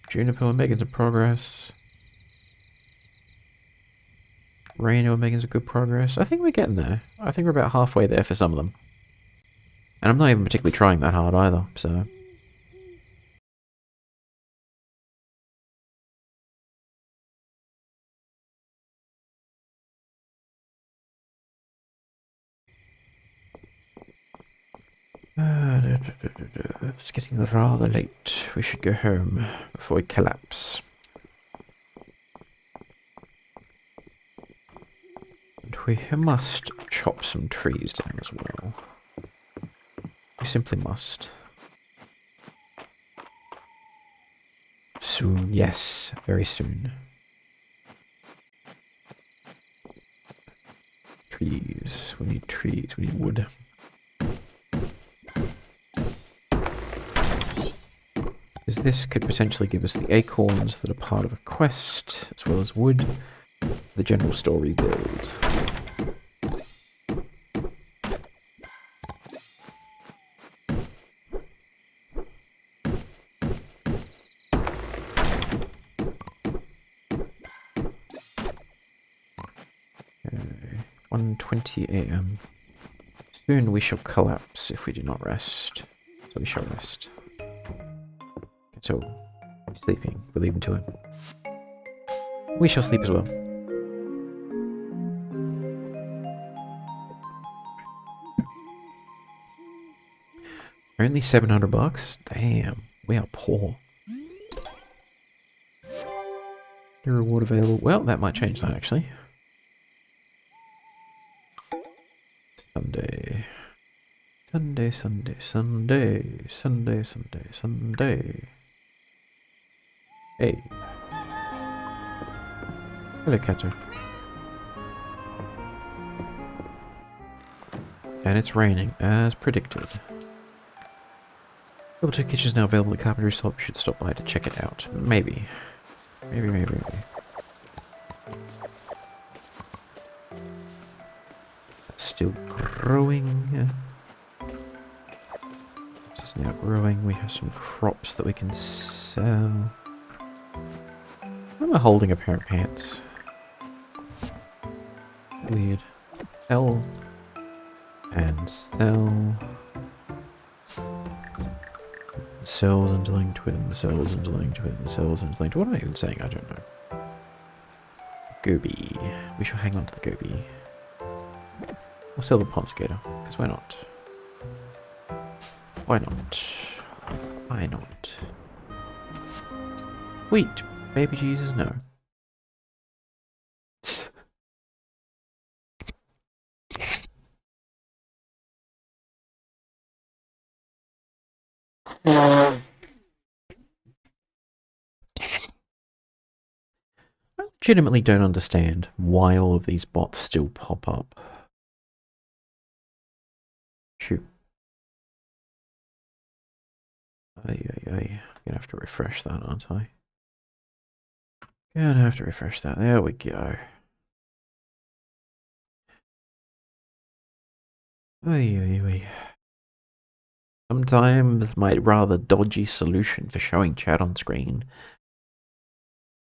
Juniper and Megan's in progress. Raina and Megan's a good progress. I think we're getting there. I think we're about halfway there for some of them. And I'm not even particularly trying that hard either, so... It's getting rather late. We should go home before we collapse. And we must chop some trees down as well. We simply must. Soon, yes, very soon. Trees. We need trees. We need wood. Because this could potentially give us the acorns that are part of a quest, as well as wood. The general story build. Okay. 1:20 AM. Soon we shall collapse if we do not rest. So we shall rest. So, sleeping. We're leaving to him. We shall sleep as well. Only $700? Damn, we are poor. The reward available. Well, that might change that actually. Sunday. Sunday, Sunday, Sunday, Sunday, Sunday, Sunday. Hey. Hello, Catcher. And it's raining, as predicted. Level 2 kitchen is now available at Carpentry Shop. You should stop by to check it out. Maybe. Maybe. It's still growing. It's now growing. We have some crops that we can sell. Why am I holding a pair of pants? Weird. Sell. And sell. Cells interlinked with cells interlinked with cells interlinked. What am I even saying? I don't know. Goby. We shall hang on to the goby. We'll sell the ponskater, because why not? Why not? Why not? Wheat. Baby Jesus, no. I legitimately don't understand why all of these bots still pop up. Shoot. Gonna have to refresh that, aren't I? Gonna have to refresh that. There we go. Sometimes my rather dodgy solution for showing chat on screen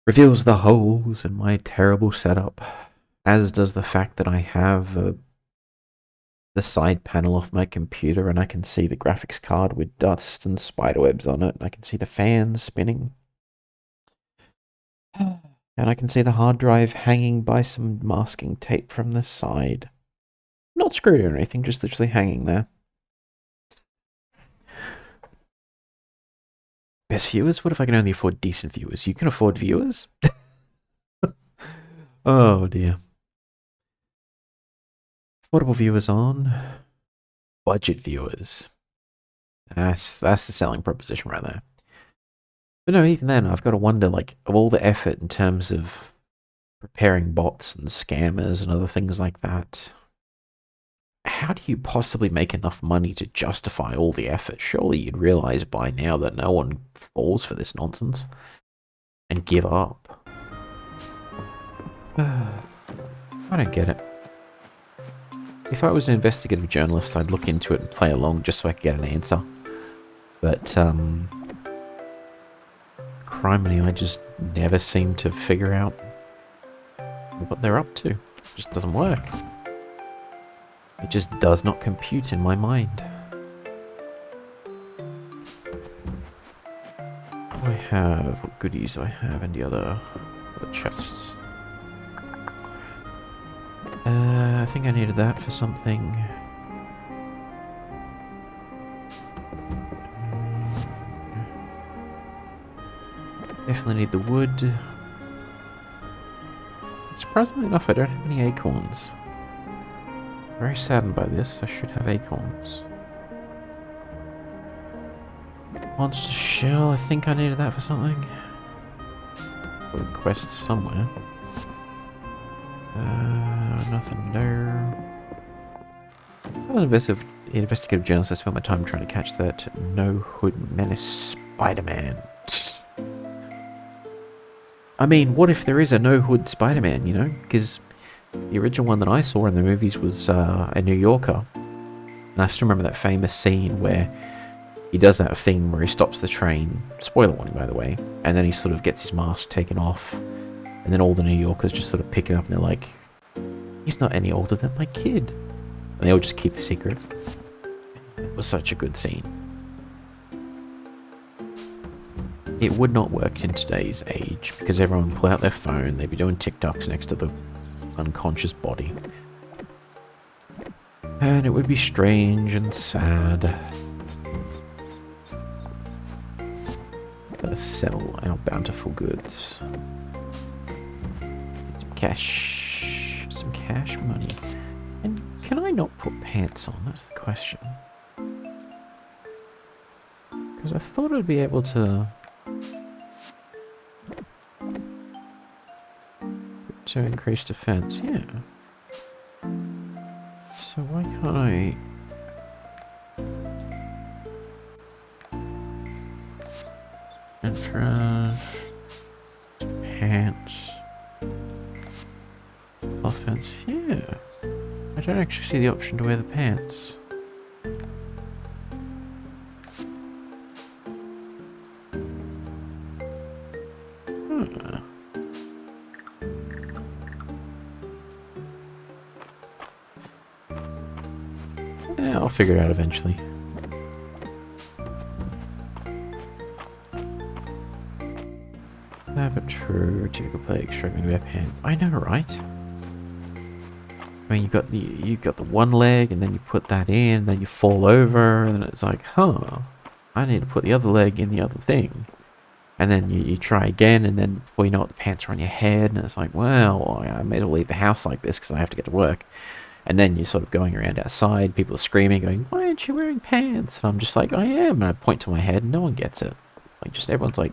reveals the holes in my terrible setup, as does the fact that I have the side panel off my computer and I can see the graphics card with dust and spiderwebs on it, and I can see the fan spinning. And I can see the hard drive hanging by some masking tape from the side. Not screwed or anything, just literally hanging there. Best viewers? What if I can only afford decent viewers? You can afford viewers? Oh dear. Affordable viewers on. Budget viewers. That's the selling proposition right there. But no, even then, I've got to wonder, like, of all the effort in terms of preparing bots and scammers and other things like that, how do you possibly make enough money to justify all the effort? Surely you'd realize by now that no one falls for this nonsense and give up. I don't get it. If I was an investigative journalist, I'd look into it and play along just so I could get an answer. But, criminy, I just never seem to figure out what they're up to. It just doesn't work. It just does not compute in my mind. I have, what goodies do I have in the other chests? I think I needed that for something. Definitely need the wood. Surprisingly enough, I don't have any acorns. Very saddened by this. I should have acorns. Monster shell. I think I needed that for something. Got a quest somewhere. Nothing there. As an investigative journalist, I spent my time trying to catch that no-hood menace Spider-Man. I mean, what if there is a no-hood Spider-Man, you know? Because the original one that I saw in the movies was a New Yorker. And I still remember that famous scene where he does that thing where he stops the train. Spoiler warning, by the way. And then he sort of gets his mask taken off. And then all the New Yorkers just sort of pick it up and they're like, he's not any older than my kid. And they all just keep the secret. It was such a good scene. It would not work in today's age because everyone would pull out their phone, they'd be doing TikToks next to the unconscious body. And it would be strange and sad. Let us settle our bountiful goods. Get some cash money. And can I not put pants on? That's the question. Because I thought I'd be able to increase defense, yeah. So why can't I... Entrance... Pants... Offense, yeah. I don't actually see the option to wear the pants. Yeah, I'll figure it out eventually. True, typical plague, struggling to wear pants. I know, right? I mean, you got the one leg, and then you put that in, then you fall over, and then it's like, huh, I need to put the other leg in the other thing. And then you try again, and then before you know it, the pants are on your head, and it's like, well, I may as well leave the house like this because I have to get to work. And then you're sort of going around outside, people are screaming, going, why aren't you wearing pants? And I'm just like, I am, and I point to my head, and no one gets it. Like, just everyone's like,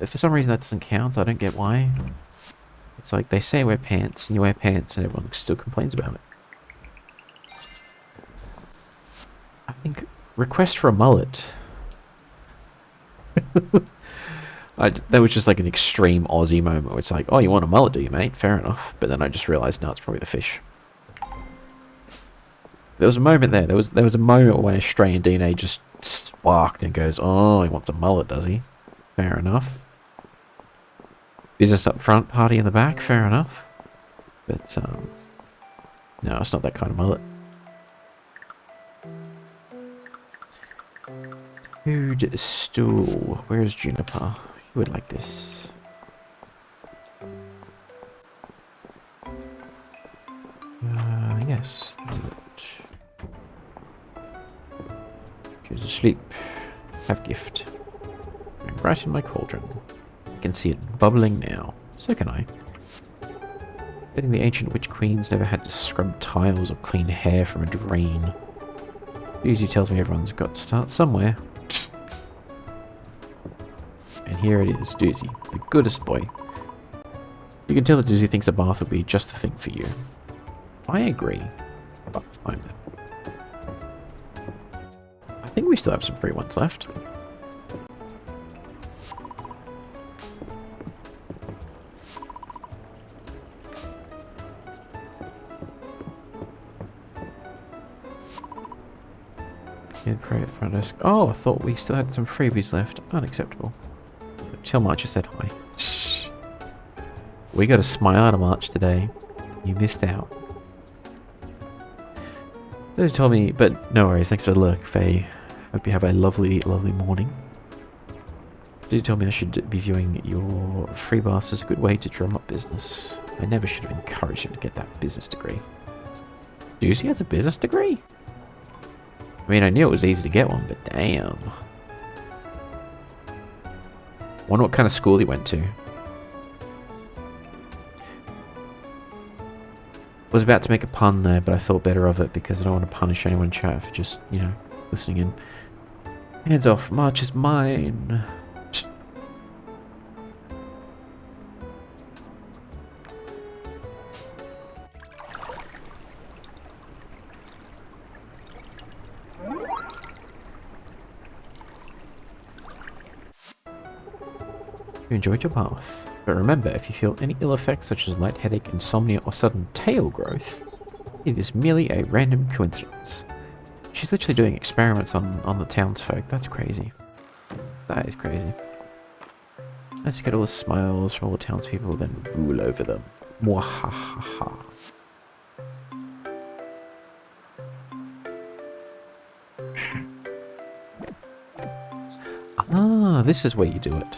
for some reason that doesn't count, I don't get why. It's like, they say wear pants, and you wear pants, and everyone still complains about it. I think, request for a mullet. That was just like an extreme Aussie moment where it's like, oh, you want a mullet, do you, mate? Fair enough. But then I just realised, no, it's probably the fish. There was a moment there. There was a moment where Australian DNA just sparked and goes, oh, he wants a mullet, does he? Fair enough. Business up front, party in the back, fair enough. But, no, it's not that kind of mullet. Food stool. Where's Juniper? You would like this. Yes. She's asleep. Have gift. Right in my cauldron. I can see it bubbling now. So can I. Betting the ancient witch queens never had to scrub tiles or clean hair from a drain. Usually tells me everyone's got to start somewhere. And here it is, Doozy, the goodest boy. You can tell that Doozy thinks a bath would be just the thing for you. I agree. Bath time then. I think we still have some free ones left. Pray at front desk. Oh, I thought we still had some freebies left. Unacceptable. Tell March I said hi. We got a smile out of March today. You missed out. They told me, but no worries. Thanks for the look, Faye. Hope you have a lovely, lovely morning. Did tell me I should be viewing your free baths as a good way to drum up business. I never should have encouraged him to get that business degree. Doozy has a business degree? I mean, I knew it was easy to get one, but damn. Wonder what kind of school he went to. Was about to make a pun there, but I thought better of it because I don't want to punish anyone in chat for just, you know, listening in. Hands off, March is mine. You enjoyed your bath. But remember, if you feel any ill effects such as light headache, insomnia, or sudden tail growth, it is merely a random coincidence. She's literally doing experiments on the townsfolk. That's crazy. That is crazy. Let's get all the smiles from all the townspeople, then rule over them. Mwahaha. Ah, this is where you do it.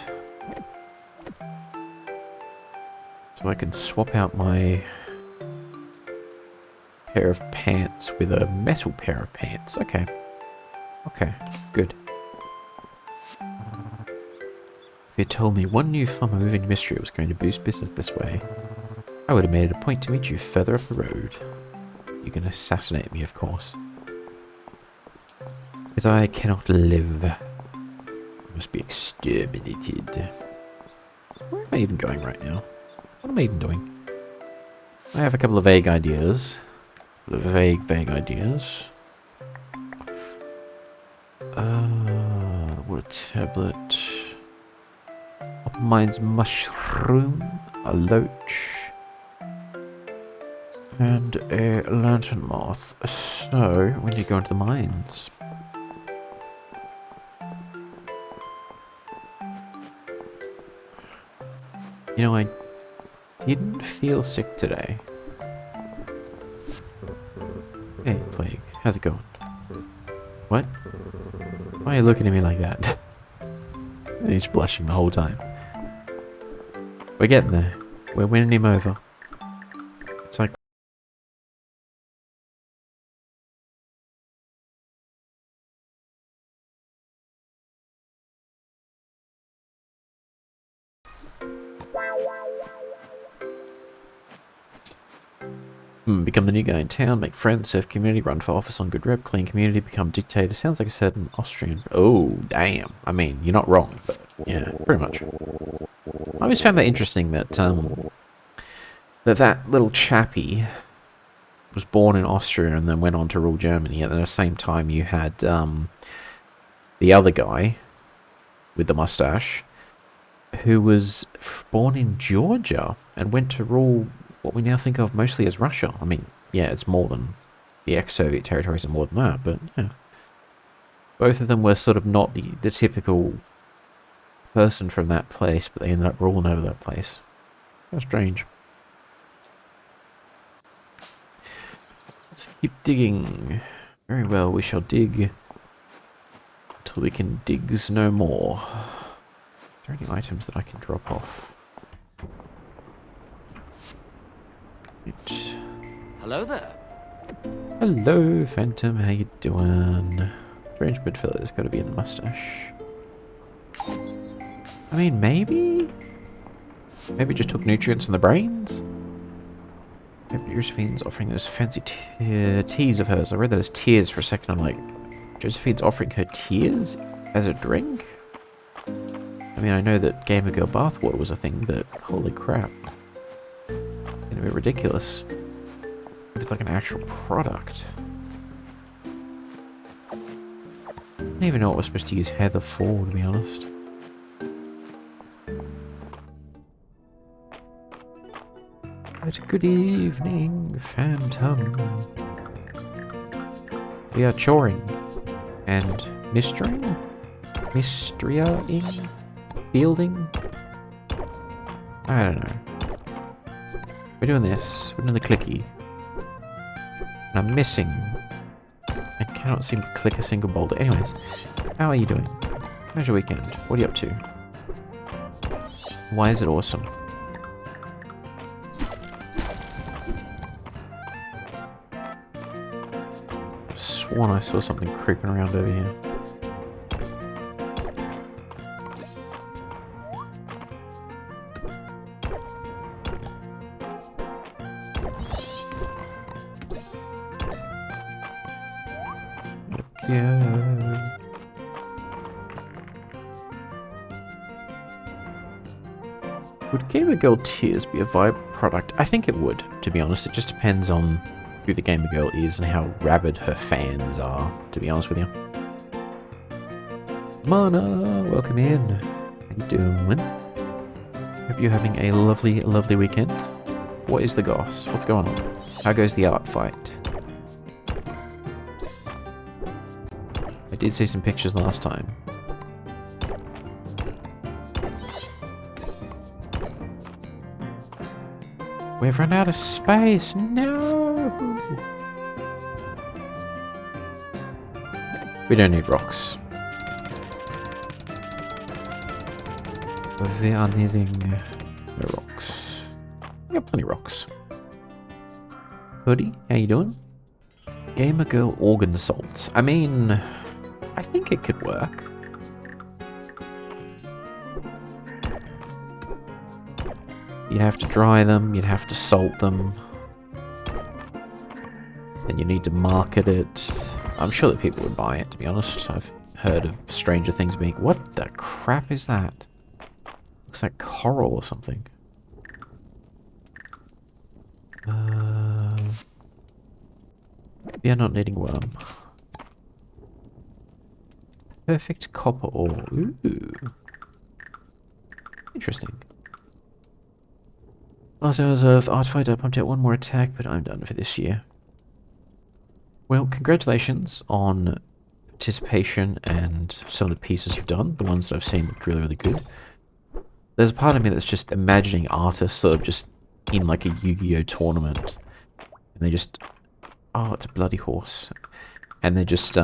So I can swap out my pair of pants with a metal pair of pants. Okay. Okay, good. If you had told me one new farmer moving to Mistria was going to boost business this way, I would have made it a point to meet you further up the road. You can assassinate me, of course. Because I cannot live. I must be exterminated. Where am I even going right now? What am I even doing? I have a couple of vague ideas. Vague ideas. What a tablet. Mine's mushroom, a loach, and a lantern moth. So, we need to go into the mines. You know, I didn't feel sick today. Hey, Plague, how's it going? What? Why are you looking at me like that? And he's blushing the whole time. We're getting there. We're winning him over. It's like... become the new guy in town, make friends, serve community, run for office on good rep, clean community, become dictator. Sounds like a certain Austrian. Oh, damn. I mean, you're not wrong, but yeah, pretty much. I always found that interesting that, that little chappie was born in Austria and then went on to rule Germany. And at the same time, you had, the other guy with the mustache who was born in Georgia and went to rule what we now think of mostly as Russia. I mean, yeah, it's more than the ex-Soviet territories are more than that, but yeah. Both of them were sort of not the typical person from that place, but they ended up ruling over that place. How strange. Let's keep digging. Very well, we shall dig until we can digs no more. Are there any items that I can drop off? Hello there. Hello, Phantom. How you doing? Strange bedfellow's got to be in the mustache. I mean, maybe? Maybe just took nutrients from the brains? Maybe Josephine's offering those fancy teas of hers. I read that as tears for a second. I'm like, Josephine's offering her tears as a drink? I mean, I know that Gamer Girl bathwater was a thing, but holy crap. It's a bit ridiculous. It's like an actual product. I don't even know what we're supposed to use heather for, to be honest. But good evening, Phantom. We are choring and mistering? Mistria-ing? Fielding? I don't know. We're doing this. We're doing the clicky. And I'm missing. I cannot seem to click a single boulder. Anyways, how are you doing? How's your weekend? What are you up to? Why is it awesome? I sworn I saw something creeping around over here. Yeah. Would Gamer Girl Tears be a Vibe product? I think it would, to be honest. It just depends on who the Gamer Girl is and how rabid her fans are, to be honest with you. Mana, welcome in. How you doing? Hope you're having a lovely, lovely weekend. What is the goss? What's going on? How goes the art fight? I did see some pictures last time. We've run out of space! No! We don't need rocks. We are needing no rocks. We got plenty of rocks. Hoodie, how you doing? Gamer Girl organ salts. I mean, I think it could work. You'd have to dry them, you'd have to salt them. Then you need to market it. I'm sure that people would buy it, to be honest. I've heard of stranger things being... What the crap is that? Looks like coral or something. Yeah, not needing worm. Perfect copper ore. Ooh. Interesting. Last hours of art fight, I pumped out one more attack, but I'm done for this year. Well, congratulations on participation and some of the pieces you've done. The ones that I've seen look really, really good. There's a part of me that's just imagining artists sort of just in like a Yu-Gi-Oh tournament. And they just... Oh, it's a bloody horse. And they're just,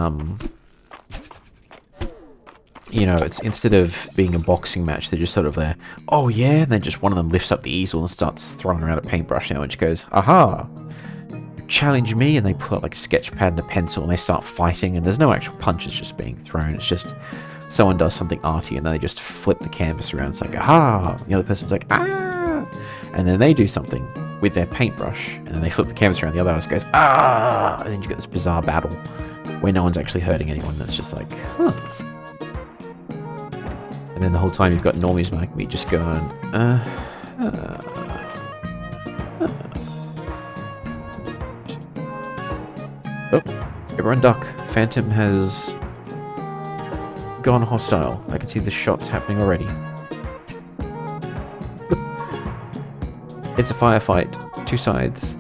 you know, it's instead of being a boxing match, they're just sort of there, oh yeah, and then just one of them lifts up the easel and starts throwing around a paintbrush now, and she goes, aha! Challenge me, and they pull out like a sketch pad and a pencil, and they start fighting, and there's no actual punches just being thrown, it's just someone does something arty, and then they just flip the canvas around, it's like, aha! The other person's like, ah! And then they do something with their paintbrush, and then they flip the canvas around, the other one goes, ah! And then you get this bizarre battle, where no one's actually hurting anyone, and it's just like, huh. And then the whole time you've got normies like me just going, Oh, everyone duck. Phantom has gone hostile. I can see the shots happening already. It's a firefight. Two sides.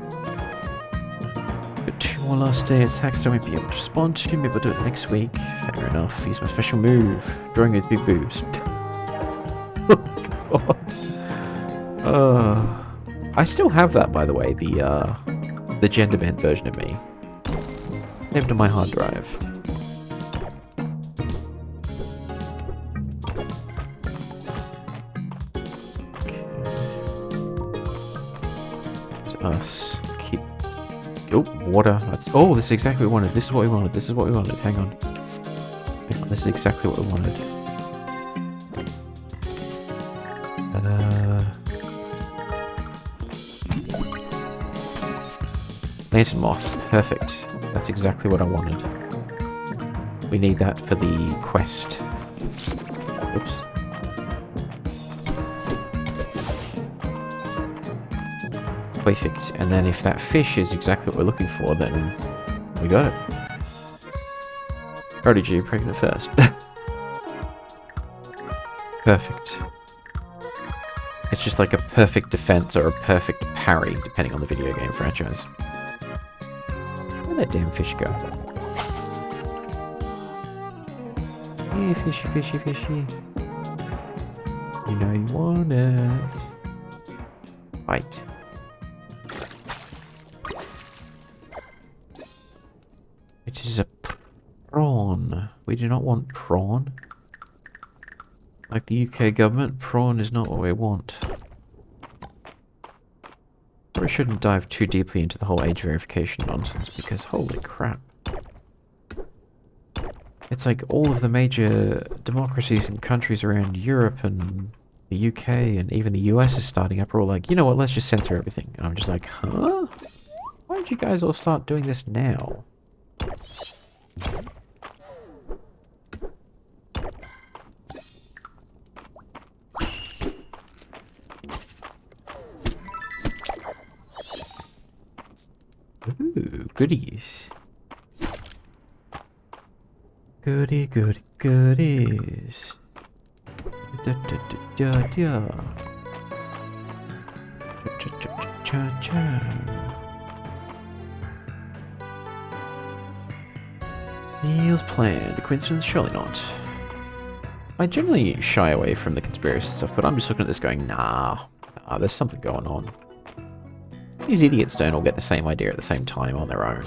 Got two more last day attacks, so I won't be able to respond to. Maybe I'll do it next week. Fair enough. Use my special move. Drawing with big boobs. Oh, God. I still have that, by the way, the gender bent version of me. Saved on my hard drive. Okay. Us keep. Oh, water. That's. Oh, this is exactly what we wanted. This is what we wanted. This is what we wanted. Hang on. Hang on. This is exactly what we wanted. Lantern moth. Perfect. That's exactly what I wanted. We need that for the quest. Oops. Perfect. And then if that fish is exactly what we're looking for, then we got it. Prodigy, pregnant first. Perfect. It's just like a perfect defense or a perfect parry, depending on the video game franchise. Where'd that damn fish go? Yeah, fishy, fishy, fishy. You know you want it. Fight. It is a prawn. We do not want prawn. Like the UK government, prawn is not what we want. We shouldn't dive too deeply into the whole age verification nonsense, because holy crap. It's like all of the major democracies and countries around Europe and the UK and even the US is starting up, are all like, you know what, let's just censor everything. And I'm just like, huh? Why did you guys all start doing this now? goodies. Goody, goody, goodies. Da, da, da, da, da. Cha, cha, cha, cha, cha. Meals planned. A coincidence? Surely not. I generally shy away from the conspiracy stuff, but I'm just looking at this going, nah, there's something going on. These idiots don't all get the same idea at the same time on their own.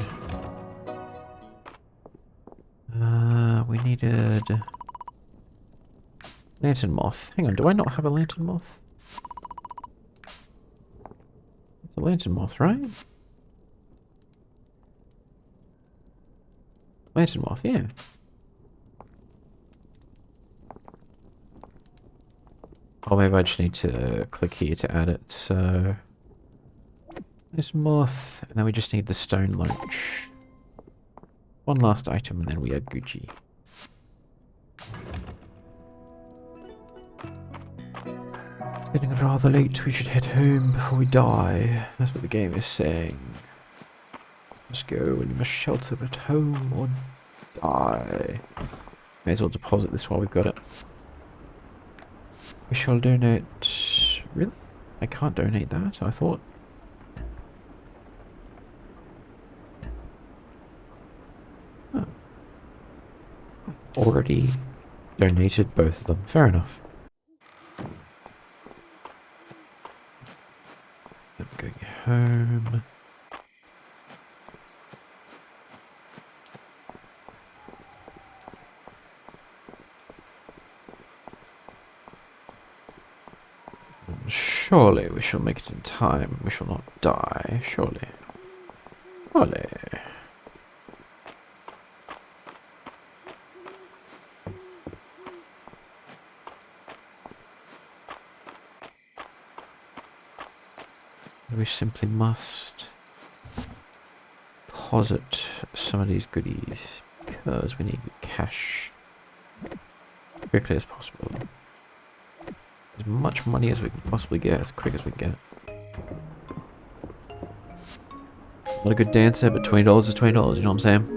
We needed... lantern moth. Hang on, do I not have a lantern moth? It's a lantern moth, right? Lantern moth, yeah. Oh, maybe I just need to click here to add it, so... there's moth, and then we just need the stone loach. One last item, and then we are Gucci. It's getting rather late, we should head home before we die. That's what the game is saying. Must go and you must shelter at home or die. May as well deposit this while we've got it. We shall donate... really? I can't donate that, I thought. Oh. Already donated both of them. Fair enough. I'm going home. Surely we shall make it in time. We shall not die. Surely. Surely. We simply must deposit some of these goodies because we need cash as quickly as possible. As much money as we can possibly get, as quick as we can get it. Not a good dancer, but $20 is $20, you know what I'm saying?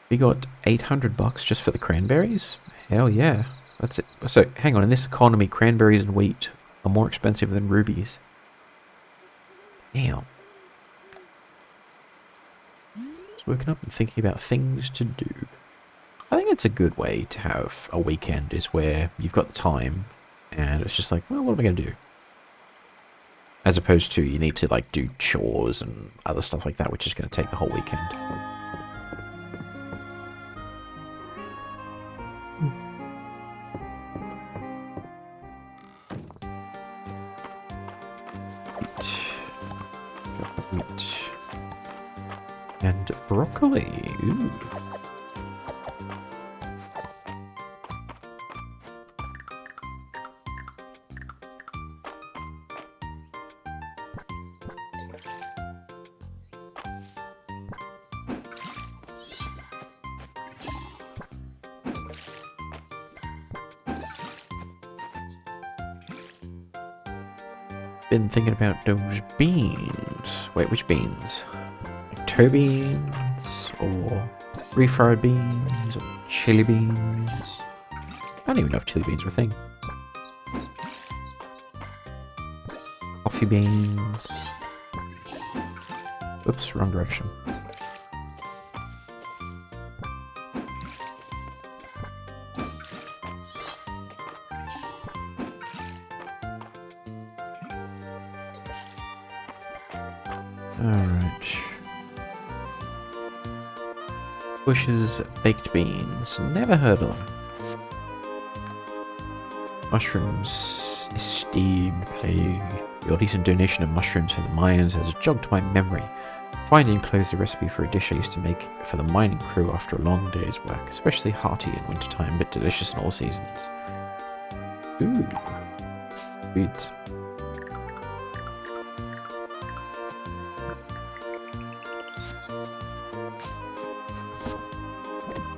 We got $800 just for the cranberries? Hell yeah. That's it. So, hang on, in this economy, cranberries and wheat are more expensive than rubies. Damn. Just waking up and thinking about things to do. I think it's a good way to have a weekend, is where you've got the time, and it's just like, well, what am I going to do? As opposed to you need to, like, do chores and other stuff like that, which is going to take the whole weekend. Meat. And broccoli. Ooh. Been thinking about those beans. Wait, which beans? Like toe beans, or refried beans, or chili beans? I don't even know if chili beans are a thing. Coffee beans. Oops, wrong direction. Alright. Bush's baked beans. Never heard of them. Mushrooms, esteemed plague. Your recent donation of mushrooms for the Mayans has jogged my memory. Find enclosed a recipe for a dish I used to make for the mining crew after a long day's work, especially hearty in wintertime, but delicious in all seasons. Ooh. Sweet.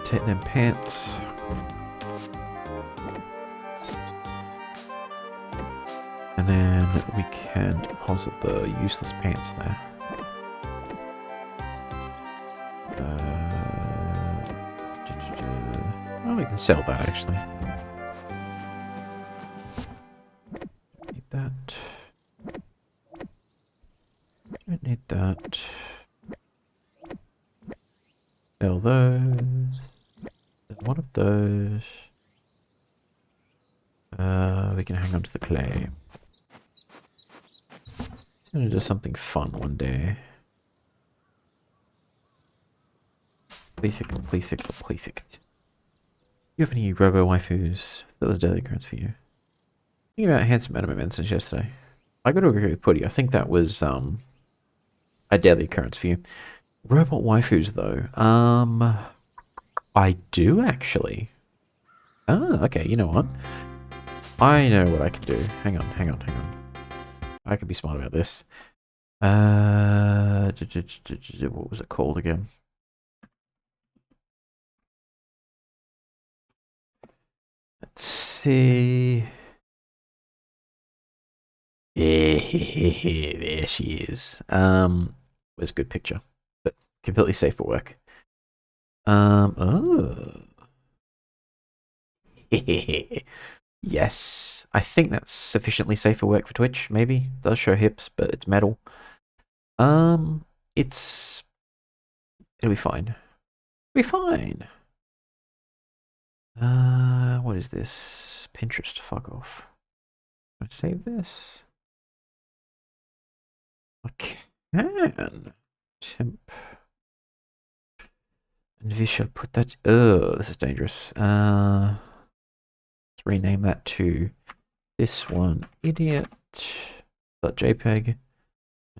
Take them pants. we can deposit the useless pants there. Oh, we can sell that actually. Need that. Don't need that. Sell those. One of those. We can hang on to the clay. I'm gonna do something fun one day. Perfect. You have any robo-waifus? That was daily occurrence for you. Thinking about handsome anime men since yesterday. I got to agree with Putty. I think that was a daily occurrence for you. Robot waifus though. I do actually. Ah, okay, you know what? I know what I can do. Hang on. I can be smart about this. What was it called again? Let's see. There she is. Where's a good picture? But completely safe for work. Oh. Yes. I think that's sufficiently safe for work for Twitch, maybe. It does show hips, but it's metal. It's... It'll be fine. It'll be fine. What is this? Pinterest, fuck off. Can I save this? I can. Temp. And we shall put that... Oh, this is dangerous. Let's rename that to this one, idiot.jpg.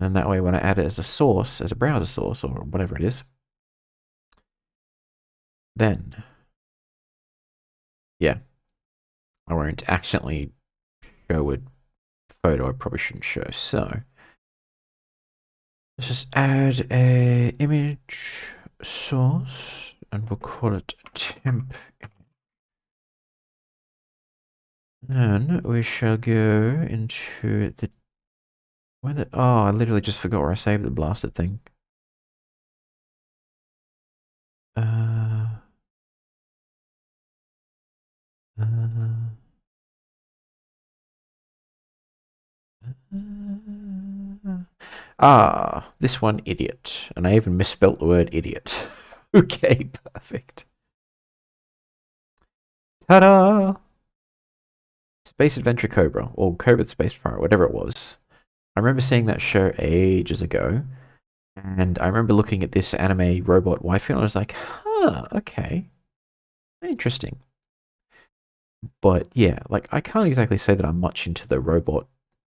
And that way when I add it as a source, as a browser source, or whatever it is, then, yeah, I won't accidentally show a photo I probably shouldn't show. So, let's just add a image source, and we'll call it temp. Then we shall go into the... Oh, I literally just forgot where I saved the blasted thing. This one, idiot. And I even misspelt the word idiot. Okay, perfect. Ta-da! Space Adventure Cobra, or Cobra the Space Pirate, whatever it was. I remember seeing that show ages ago, and I remember looking at this anime robot waifu, and I was like, huh, okay. Interesting. But yeah, like, I can't exactly say that I'm much into the robot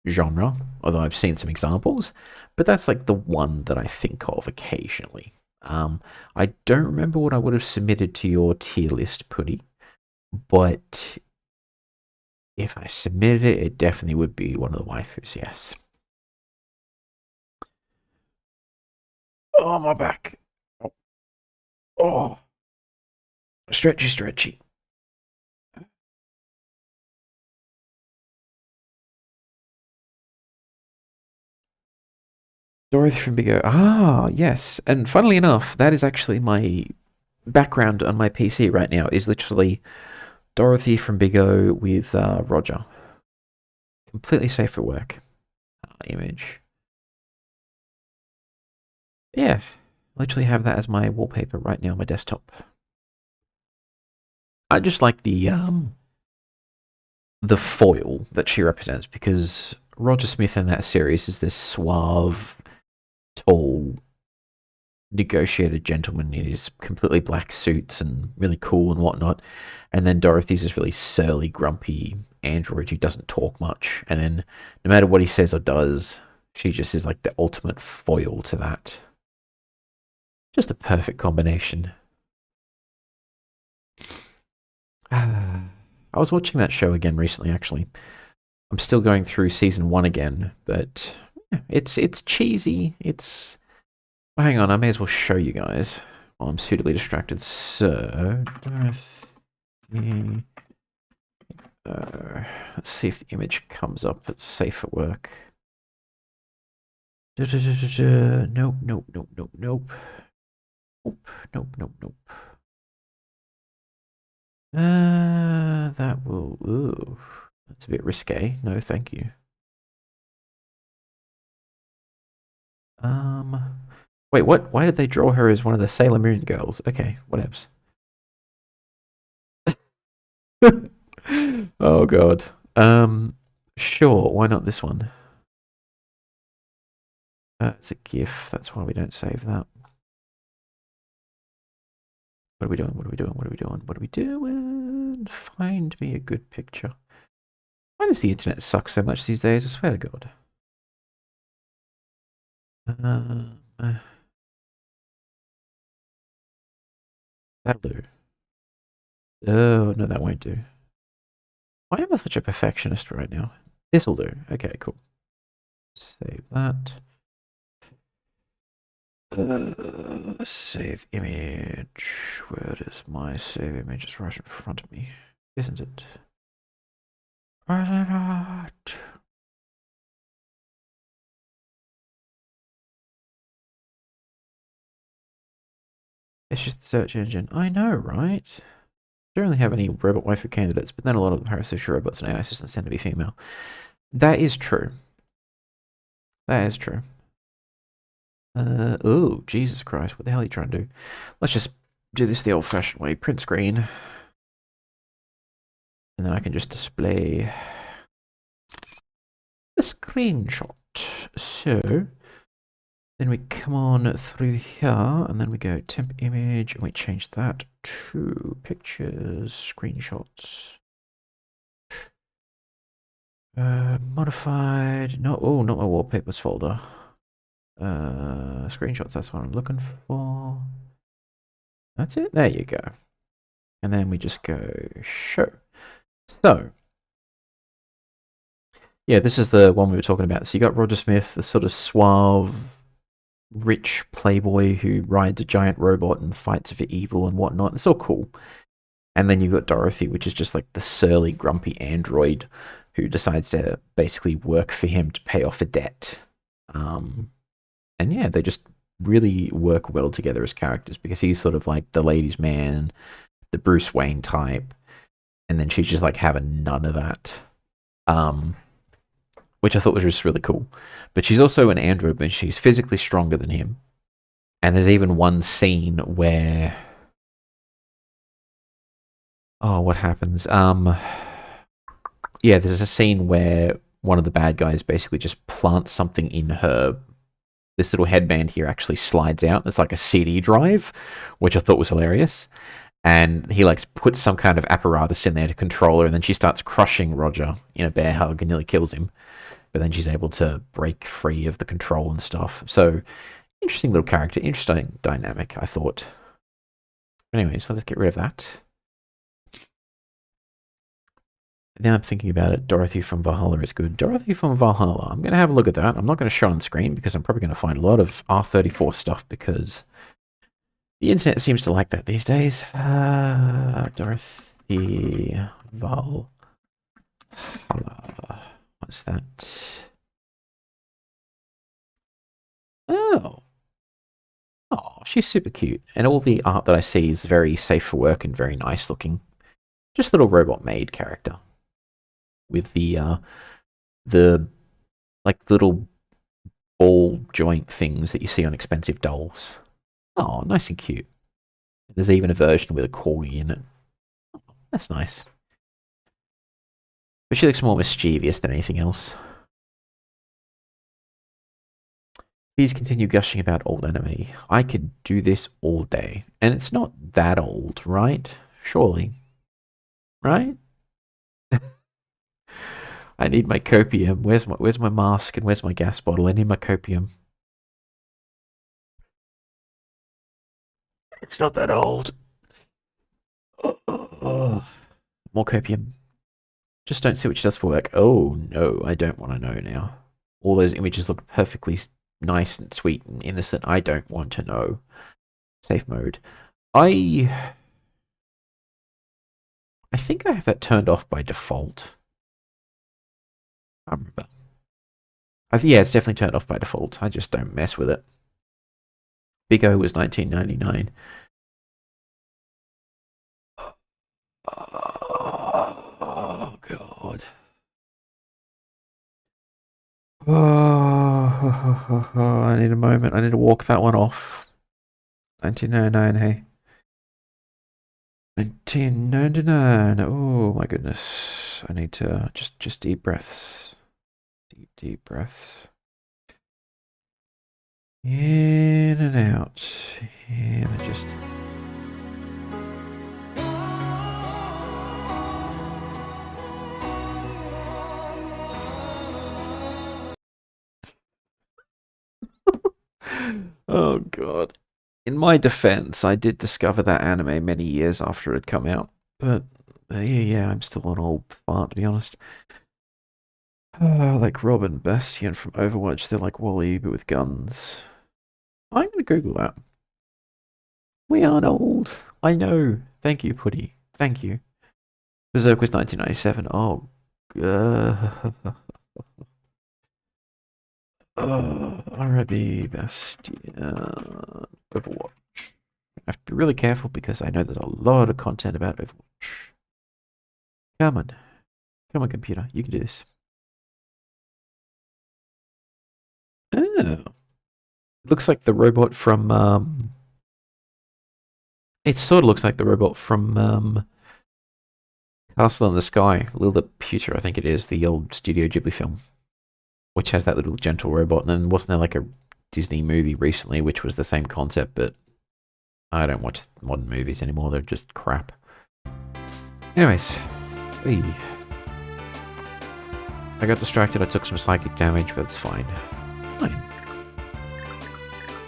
genre, although I've seen some examples, but that's like the one that I think of occasionally. I don't remember what I would have submitted to your tier list, Putty, but if I submitted it, it definitely would be one of the waifus, yes. Oh, my back. Oh. Stretchy. Dorothy from Big O. Ah, yes. And funnily enough, that is actually my background on my PC right now, is literally Dorothy from Big O with Roger. Completely safe for work. Image. Yeah, literally have that as my wallpaper right now on my desktop. I just like the foil that she represents, because Roger Smith in that series is this suave, tall, negotiated gentleman in his completely black suits and really cool and whatnot. And then Dorothy's this really surly, grumpy android who doesn't talk much. And then no matter what he says or does, she just is like the ultimate foil to that. Just a perfect combination. I was watching that show again recently, actually. I'm still going through season 1 again, but it's cheesy. It's... Well, hang on, I may as well show you guys while I'm suitably distracted. So, Dorothy Let's see if the image comes up that's safe for work. Nope, nope, nope, nope, nope. Nope, nope, nope, nope. That will... Ooh, that's a bit risque. No, thank you. Wait, what? Why did they draw her as one of the Sailor Moon girls? Okay, whatevs. Oh god. Sure, why not this one? It's a GIF, that's why we don't save that. What are we doing? What are we doing? What are we doing? What are we doing? Find me a good picture. Why does the internet suck so much these days? I swear to God. Uh, that'll do. Oh, no, that won't do. Why am I such a perfectionist right now? This'll do. Okay, cool. Save that. Save image. Where is my save image? It's right in front of me, isn't it? Why is it not? It's just the search engine. I know, right? Don't really have any robot waifu candidates, but then a lot of the parasocial robots and AI assistants tend to be female. That is true. That is true. Oh, Jesus Christ. What the hell are you trying to do? Let's just do this the old-fashioned way. Print screen. And then I can just display the screenshot. So, then we come on through here, and then we go temp image, and we change that to pictures, screenshots. Modified. No, oh, not my wallpapers folder. Screenshots, that's what I'm looking for. That's it. There you go. And then we just go show. So, yeah, this is the one we were talking about. So you got Roger Smith, the sort of suave, rich playboy who rides a giant robot and fights for evil and whatnot. It's all cool. And then you've got Dorothy, which is just like the surly, grumpy android who decides to basically work for him to pay off a debt. And yeah, they just really work well together as characters because he's sort of like the ladies' man, the Bruce Wayne type, and then she's just like having none of that. Which I thought was just really cool. But she's also an android, but she's physically stronger than him. And there's even one scene where, oh, what happens? Yeah, there's a scene where one of the bad guys basically just plants something in her. This little headband here actually slides out. It's like a CD drive, which I thought was hilarious. And he like puts some kind of apparatus in there to control her, and then she starts crushing Roger in a bear hug and nearly kills him. But then she's able to break free of the control and stuff. So interesting little character, interesting dynamic, I thought. Anyway, so let's get rid of that. Now I'm thinking about it, Dorothy from Valhalla is good. Dorothy from Valhalla, I'm going to have a look at that. I'm not going to show on screen because I'm probably going to find a lot of R34 stuff because the internet seems to like that these days. Dorothy Valhalla. What's that? Oh. Oh, she's super cute. And all the art that I see is very safe for work and very nice looking. Just a little robot maid character. With the like little ball joint things that you see on expensive dolls. Oh, nice and cute. There's even a version with a corgi in it. Oh, that's nice. But she looks more mischievous than anything else. Please continue gushing about old anime. I could do this all day. And it's not that old, right? Surely. Right? I need my copium. Where's my mask and where's my gas bottle? I need my copium. It's not that old. Oh. More copium. Just don't see what she does for work. Oh no, I don't want to know now. All those images look perfectly nice and sweet and innocent. I don't want to know. Safe mode. I think I have that turned off by default. I can't remember. Yeah, it's definitely turned off by default. I just don't mess with it. Big O was 1999. Oh, God. Oh, I need a moment. I need to walk that one off. 1999, hey. 1999. Oh, my goodness. I need to just deep breaths. Deep breaths. In and out. And I just... Oh, God. In my defense, I did discover that anime many years after it had come out. But, yeah, I'm still an old fart, to be honest. Like Robin Bastion from Overwatch, they're like Wally, but with guns. I'm gonna Google that. We aren't old. I know. Thank you, Putty. Thank you. Berserk was 1997. Oh, R.I.P. Bastion. Overwatch. I have to be really careful because I know there's a lot of content about Overwatch. Come on. Come on, computer. You can do this. Oh. Looks like the robot from, it sort of looks like the robot from, Castle in the Sky. Lilliputian, I think it is, the old Studio Ghibli film. Which has that little gentle robot. And then wasn't there like a Disney movie recently which was the same concept, but I don't watch modern movies anymore. They're just crap. Anyways. Hey. I got distracted. I took some psychic damage, but it's fine. Fine.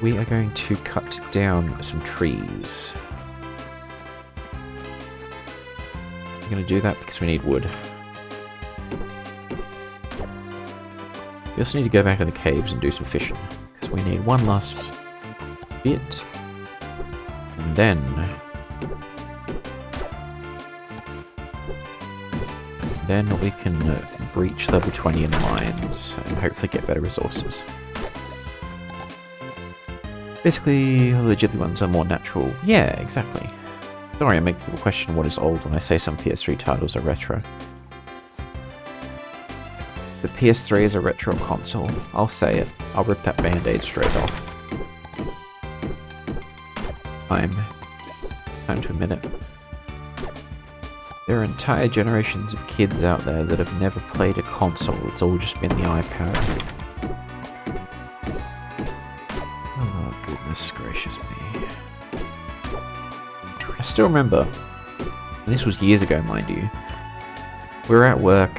We are going to cut down some trees. I'm going to do that because we need wood. We also need to go back to the caves and do some fishing. Because we need one last bit. And then we can breach level 20 in the mines and hopefully get better resources. Basically, all the Ghibli ones are more natural. Yeah, exactly. Sorry, I make people question what is old when I say some PS3 titles are retro. The PS3 is a retro console. I'll say it. I'll rip that band-aid straight off. Time to admit it. There are entire generations of kids out there that have never played a console. It's all just been the iPad. Oh, goodness gracious me. I still remember, and this was years ago, mind you, we were at work.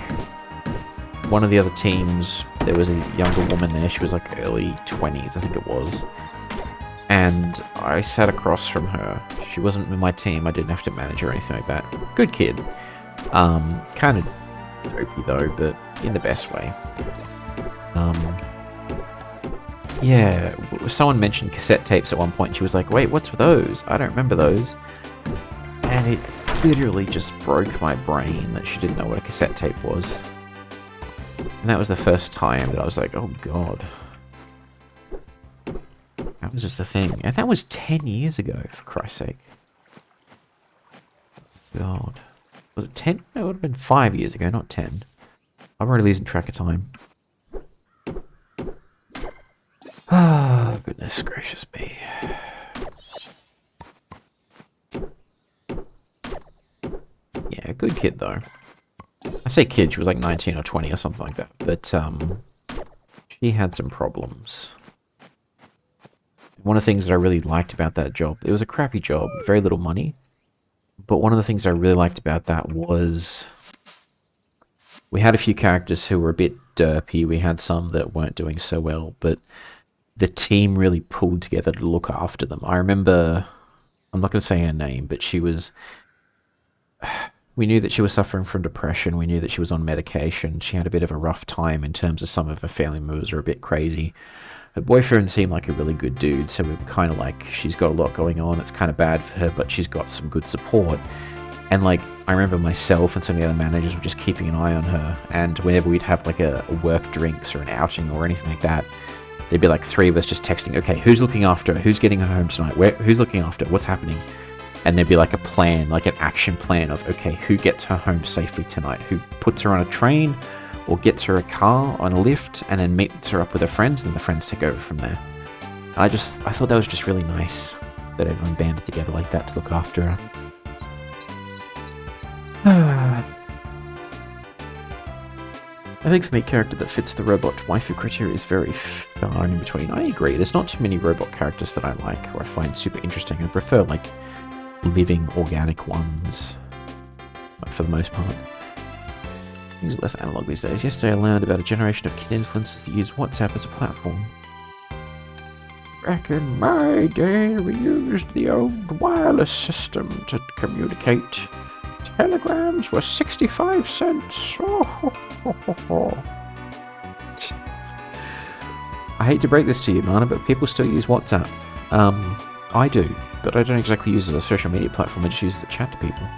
One of the other teams, there was a younger woman there. She was like early 20s, I think it was. And I sat across from her. She wasn't in my team. I didn't have to manage her or anything like that. Good kid. Kind of dopey though, but in the best way. Yeah, someone mentioned cassette tapes at one point. She was like, wait, what's those? I don't remember those. And it literally just broke my brain that she didn't know what a cassette tape was. And that was the first time that I was like, oh god. That was just a thing. And that was 10 years ago, for Christ's sake. God. Was it 10? No, it would have been 5 years ago, not 10. I'm already losing track of time. Ah, goodness gracious me. Yeah, good kid though. I say kid, she was like 19 or 20 or something like that. But, she had some problems. One of the things that I really liked about that job, it was a crappy job, very little money. But one of the things I really liked about that was we had a few characters who were a bit derpy. We had some that weren't doing so well, but the team really pulled together to look after them. I remember, I'm not going to say her name, but she was, we knew that she was suffering from depression. We knew that she was on medication. She had a bit of a rough time in terms of some of her family members were a bit crazy. Her boyfriend seemed like a really good dude, so we were kind of like, she's got a lot going on. It's kind of bad for her, but she's got some good support. And like, I remember myself and some of the other managers were just keeping an eye on her. And whenever we'd have like a work drinks or an outing or anything like that, there'd be like three of us just texting, okay, who's looking after her? Who's getting her home tonight? Who's looking after her? What's happening? And there'd be like a plan, like an action plan of, okay, who gets her home safely tonight? Who puts her on a train or gets her a car on a lift and then meets her up with her friends, and the friends take over from there. I thought that was just really nice that everyone banded together like that to look after her. I think for me, a character that fits the robot waifu criteria is very far in between. I agree, there's not too many robot characters that I like or I find super interesting. I prefer like living organic ones for the most part. Things are less analog these days. Yesterday I learned about a generation of kid influencers that use WhatsApp as a platform. Back in my day, we used the old wireless system to communicate. Telegrams were 65 cents. I hate to break this to you, Mana, but people still use WhatsApp. I do, but I don't exactly use it as a social media platform. I just use it to chat to people.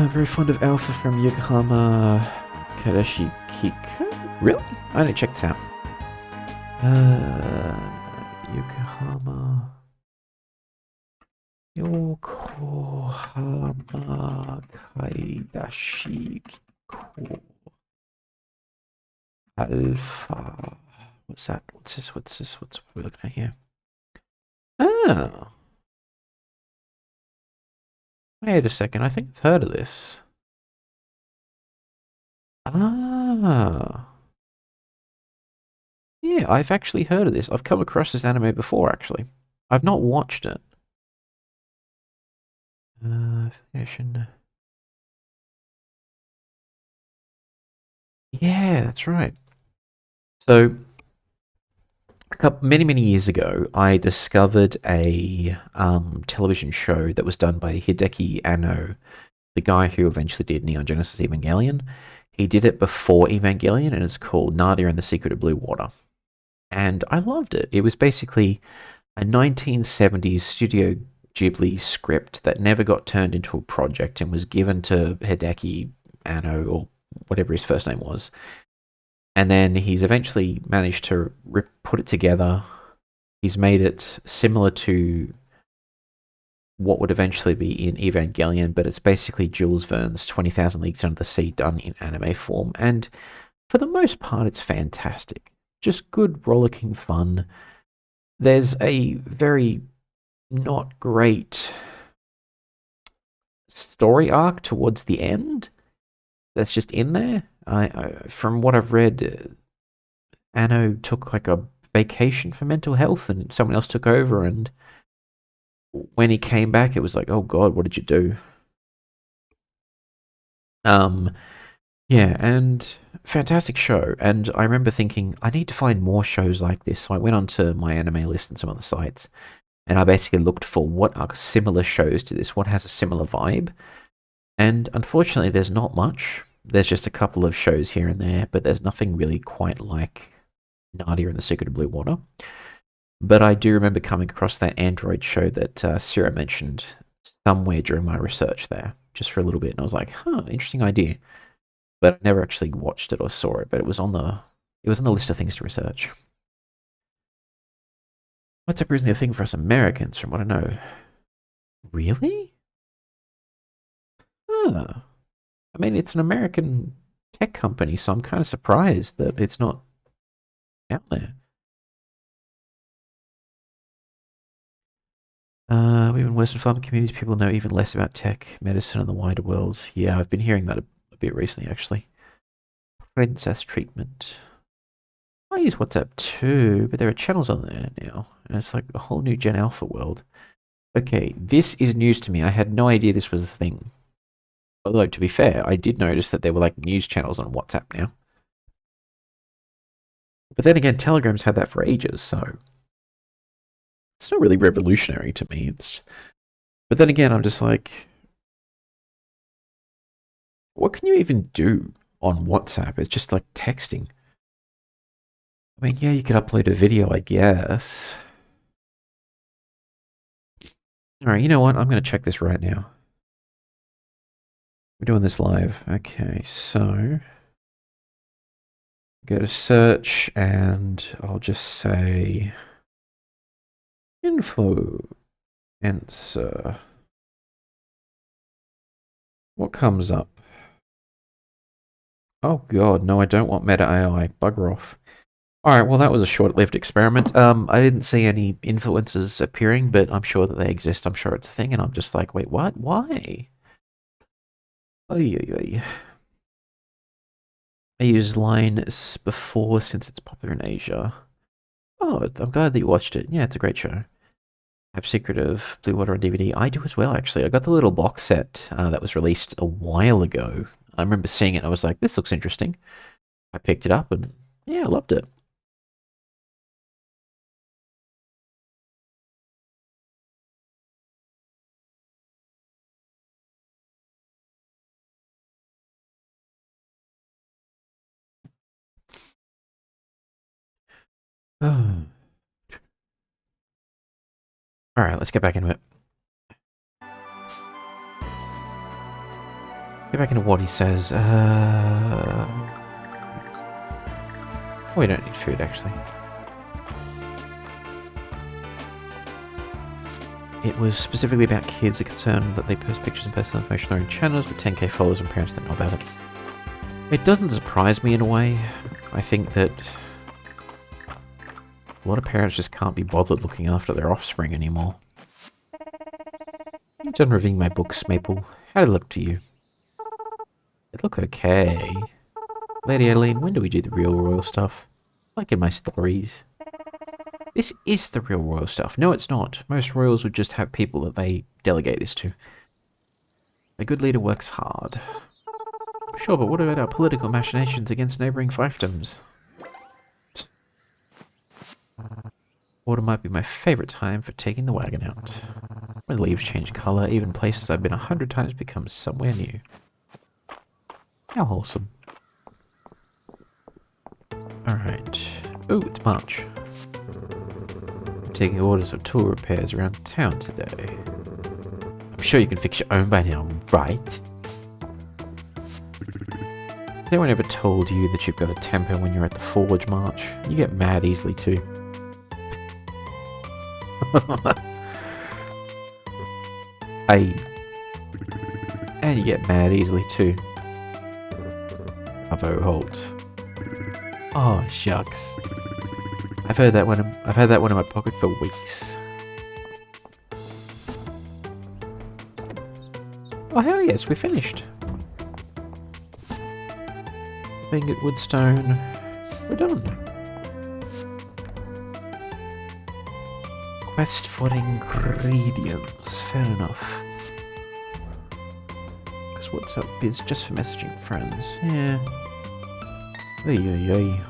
Very fond of Alpha from Yokohama Kadeshi Kika. Really? I didn't check this out. Yokohama Kaidashi Kiko Alpha. What's that? What's this? What's we looking at here? Oh. Wait a second, I think I've heard of this. Ah. Yeah, I've actually heard of this. I've come across this anime before, actually. I've not watched it. Affiliation. Yeah, that's right. So, many years ago, I discovered a television show that was done by Hideki Anno, the guy who eventually did Neon Genesis Evangelion. He did it before Evangelion, and it's called Nadia and the Secret of Blue Water. And I loved it. It was basically a 1970s Studio Ghibli script that never got turned into a project and was given to Hideki Anno, or whatever his first name was. And then he's eventually managed to put it together. He's made it similar to what would eventually be in Evangelion, but it's basically Jules Verne's 20,000 Leagues Under the Sea done in anime form. And for the most part, it's fantastic. Just good, rollicking fun. There's a very not great story arc towards the end that's just in there. From what I've read, Anno took like a vacation for mental health and someone else took over, and when he came back it was like, oh god, what did you do? Yeah, and fantastic show. And I remember thinking, I need to find more shows like this. So I went onto my anime list and some other sites, and I basically looked for what are similar shows to this, what has a similar vibe. And unfortunately, there's not much. There's just a couple of shows here and there, but there's nothing really quite like Nadia and the Secret of Blue Water. But I do remember coming across that Android show that Sarah mentioned somewhere during my research there, just for a little bit, and I was like, huh, interesting idea. But I never actually watched it or saw it, but it was on the list of things to research. WhatsApp isn't a thing for us Americans, from what I know. Really? Huh. I mean, it's an American tech company, so I'm kind of surprised that it's not out there. Even worse in farming communities, people know even less about tech, medicine, and the wider world. Yeah, I've been hearing that a bit recently, actually. Princess treatment. I use WhatsApp too, but there are channels on there now, and it's like a whole new Gen Alpha world. Okay, this is news to me. I had no idea this was a thing. Although, to be fair, I did notice that there were like news channels on WhatsApp now. But then again, Telegram's had that for ages, so it's not really revolutionary to me. But then again, I'm just like, what can you even do on WhatsApp? It's just like texting. I mean, yeah, you could upload a video, I guess. Alright, you know what? I'm going to check this right now. We're doing this live. Okay, so go to search and I'll just say influencer. What comes up? Oh god, no, I don't want meta AI. Bugger off. Alright, well that was a short-lived experiment. I didn't see any influencers appearing, but I'm sure that they exist. I'm sure it's a thing, and I'm just like, wait, what? Why? Oy, oy, oy. I used Line before since it's popular in Asia. Oh, I'm glad that you watched it. Yeah, it's a great show. I have Secret of Blue Water on DVD. I do as well, actually. I got the little box set that was released a while ago. I remember seeing it and I was like, this looks interesting. I picked it up and yeah, I loved it. Alright, let's get back into it. Get back into what he says. We don't need food, actually. It was specifically about kids are concerned that they post pictures and personal information on their own channels with 10k followers and parents don't know about it. It doesn't surprise me in a way. I think that a lot of parents just can't be bothered looking after their offspring anymore. I'm done reviewing my books, Maple. How did it look to you? It look okay. Lady Adeline, when do we do the real royal stuff? Like in my stories. This is the real royal stuff. No, it's not. Most royals would just have people that they delegate this to. A good leader works hard. Sure, but what about our political machinations against neighbouring fiefdoms? Autumn might be my favourite time for taking the wagon out. When leaves change colour, even places I've been 100 times become somewhere new. How wholesome. Alright. Ooh, it's March. I'm taking orders for tool repairs around town today. I'm sure you can fix your own by now, right? Has anyone ever told you that you've got a temper when you're at the forge, March? You get mad easily too. Hey. And you get mad easily too. Bravo, Holt. Oh, shucks. I've had that one in my pocket for weeks. Oh hell yes, we're finished. Ingot woodstone. We're done. Quest for ingredients. Fair enough. Because WhatsApp is just for messaging friends. Yeah. Oy, oy, oy.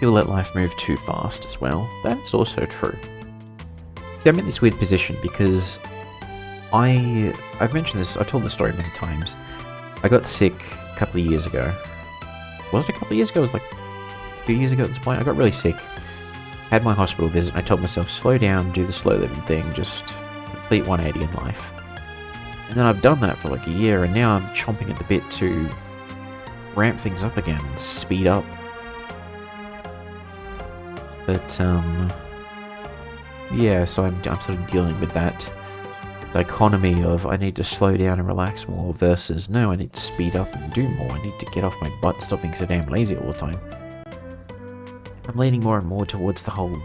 You'll let life move too fast as well. That's also true. See, I'm in this weird position because I've mentioned this, I've told the story many times. I got sick a couple of years ago. Was it a couple of years ago? It was like 2 years ago at this point. I got really sick. Had my hospital visit. I told myself, slow down, do the slow living thing, just complete 180 in life. And then I've done that for like a year, and now I'm chomping at the bit to ramp things up again, speed up. But, yeah, so I'm sort of dealing with that dichotomy of I need to slow down and relax more versus no, I need to speed up and do more. I need to get off my butt and stop being so damn lazy all the time. I'm leaning more and more towards the whole,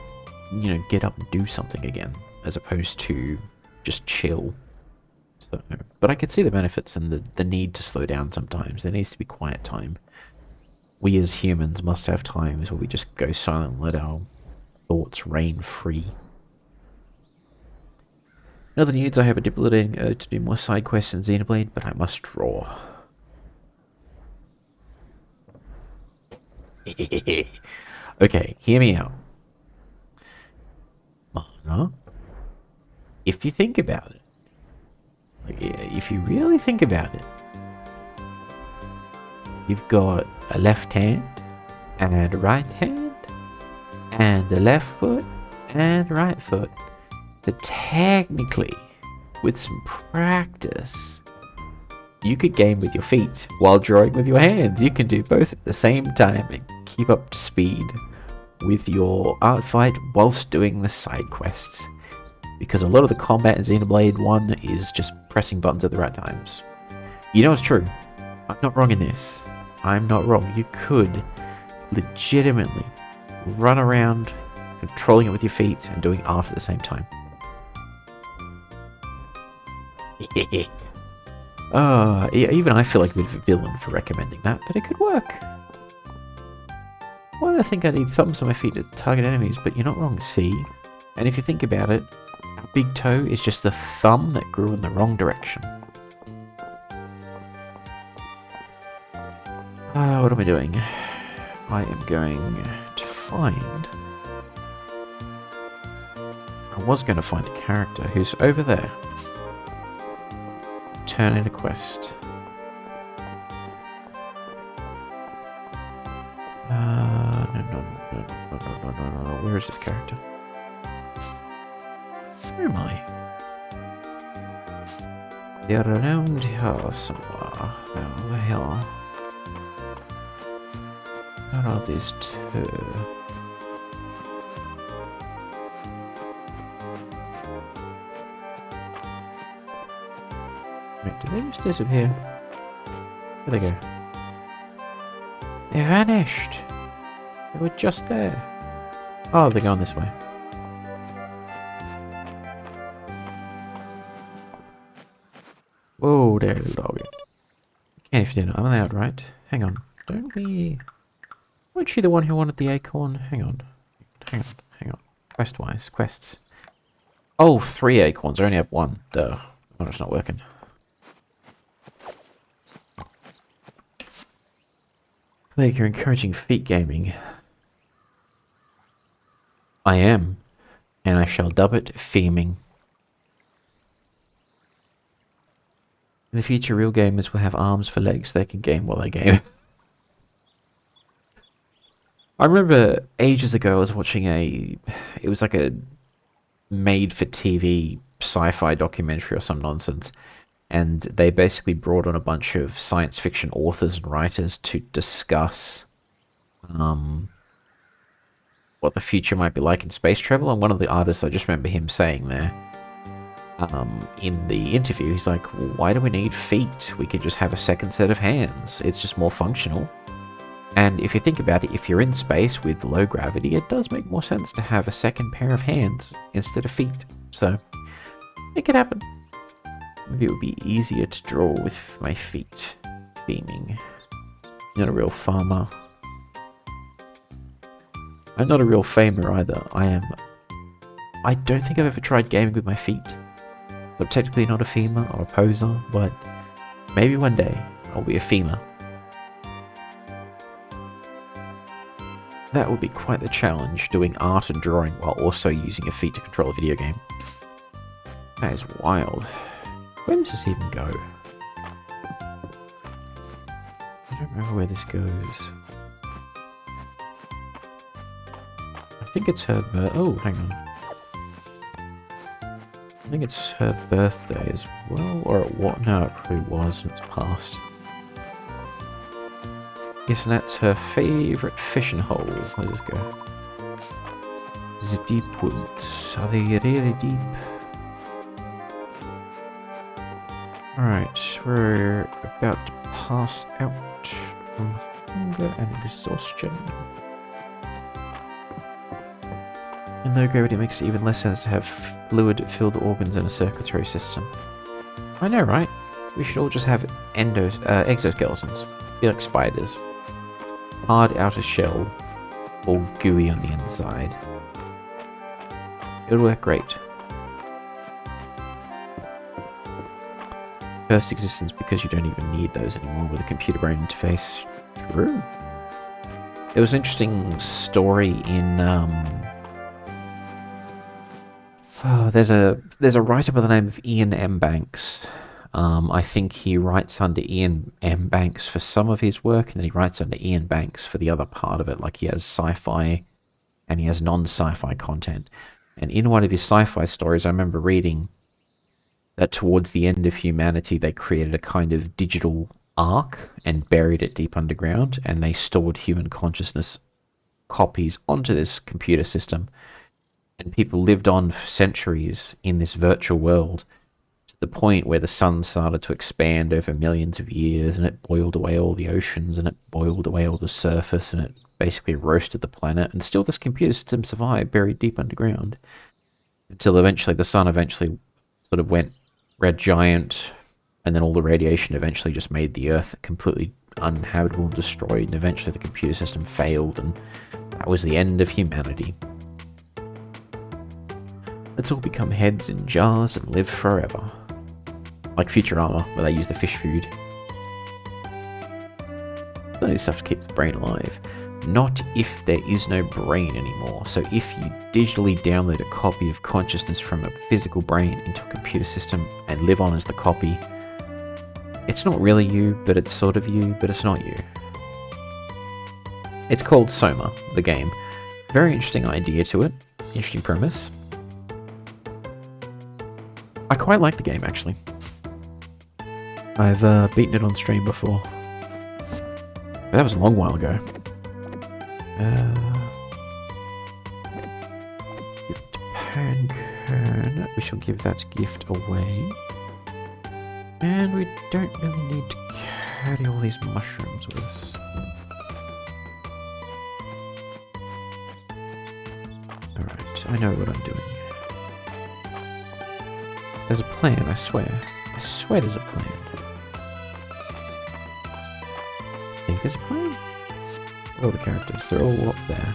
you know, get up and do something again, as opposed to just chill. So, but I can see the benefits and the need to slow down sometimes. There needs to be quiet time. We as humans must have times where we just go silent and let our thoughts reign free. In other news, I have a debilitating to do more side quests in Xenoblade, but I must draw. Okay, hear me out. Mana, if you think about it, like, if you really think about it, you've got a left hand and a right hand and a left foot and right foot. that technically, with some practice, you could game with your feet while drawing with your hands. You can do both at the same time and keep up to speed with your art fight whilst doing the side quests. Because a lot of the combat in Xenoblade 1 is just pressing buttons at the right times. You know it's true. I'm not wrong in this. I'm not wrong. You could legitimately run around controlling it with your feet and doing art at the same time. Even I feel like a bit of a villain for recommending that, but it could work. Well, I think I need thumbs on my feet to target enemies, but you're not wrong, see? And if you think about it, our big toe is just the thumb that grew in the wrong direction. What am I doing? I am going to find... I was going to find a character who's over there. Turn in a quest. No. Where is this character? Where am I? They're around here somewhere. Over here. Where are these two? Wait, did they just disappear? Where'd they go? They vanished! They were just there. Oh, they're going this way. Whoa there, little doggy. Okay, if you didn't know, I'm allowed, right? Hang on. Don't we... Weren't you the one who wanted the acorn? Hang on. Quest-wise, quests. Oh, 3 acorns. I only have 1. Duh. Oh, it's not working. Like, you're encouraging feet gaming. I am. And I shall dub it theming. In the future, real gamers will have arms for legs they can game while they game. I remember ages ago I was watching it was like a made-for-TV sci-fi documentary or some nonsense, and they basically brought on a bunch of science fiction authors and writers to discuss what the future might be like in space travel, and one of the artists, I just remember him saying there, in the interview, he's like, why do we need feet? We could just have a second set of hands. It's just more functional. And if you think about it, if you're in space with low gravity, it does make more sense to have a second pair of hands instead of feet. So, it could happen. Maybe it would be easier to draw with my feet. Theming. Not a real farmer. I'm not a real famer either. I don't think I've ever tried gaming with my feet. I'm technically not a femur or a poser, but maybe one day I'll be a femur. That would be quite the challenge, doing art and drawing while also using your feet to control a video game. That is wild. Where does this even go? I don't remember where this goes. I think it's her oh, hang on. I think it's her birthday as well, or it what? No, it probably was, and it's past. Yes, and that's her favourite fishing hole. Where does it go? The deep woods. Are they really deep? Alright, we're about to pass out from hunger and exhaustion. And low gravity makes it even less sense to have fluid-filled organs in a circulatory system. I know, right? We should all just have exoskeletons. Be like spiders. Hard outer shell, all gooey on the inside. It would work great. First existence because you don't even need those anymore with a computer brain interface. True. There was an interesting story in there's a writer by the name of Ian M. Banks. I think he writes under Ian M. Banks for some of his work, and then he writes under Ian Banks for the other part of it. Like, he has sci-fi and he has non-sci-fi content. And in one of his sci-fi stories, I remember reading that towards the end of humanity, they created a kind of digital ark and buried it deep underground, and they stored human consciousness copies onto this computer system. And people lived on for centuries in this virtual world to the point where the sun started to expand over millions of years, and it boiled away all the oceans, and it boiled away all the surface, and it basically roasted the planet. And still this computer system survived, buried deep underground, until eventually the sun eventually sort of went red giant, and then all the radiation eventually just made the Earth completely uninhabitable and destroyed, and eventually the computer system failed, and that was the end of humanity. Let's all become heads in jars and live forever. Like Futurama, where they use the fish food. Plenty of stuff to keep the brain alive. Not if there is no brain anymore. So if you digitally download a copy of consciousness from a physical brain into a computer system and live on as the copy, it's not really you, but it's sort of you, but it's not you. It's called Soma, the game. Very interesting idea to it. Interesting premise. I quite like the game, actually. I've beaten it on stream before. But that was a long while ago. Gift pancake. We shall give that gift away. And we don't really need to carry all these mushrooms with us. Alright, I know what I'm doing. There's a plan, I swear. I swear there's a plan. I think there's a plan? Where are all the characters? They're all up there.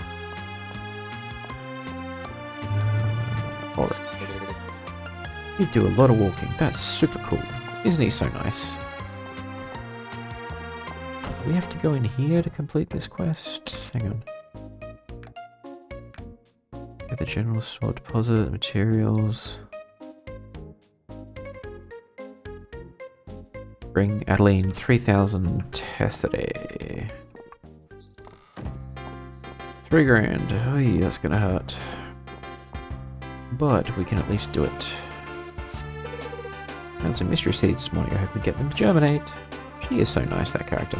Alright. You do a lot of walking. That's super cool. Isn't he so nice? Do we have to go in here to complete this quest? Hang on. Get the general store deposit, materials. Bring Adeline 3,000 tesserae. 3 grand. Oh, yeah, that's gonna hurt. But we can at least do it. Found some mystery seeds this morning. I hope we get them to germinate. She is so nice, that character.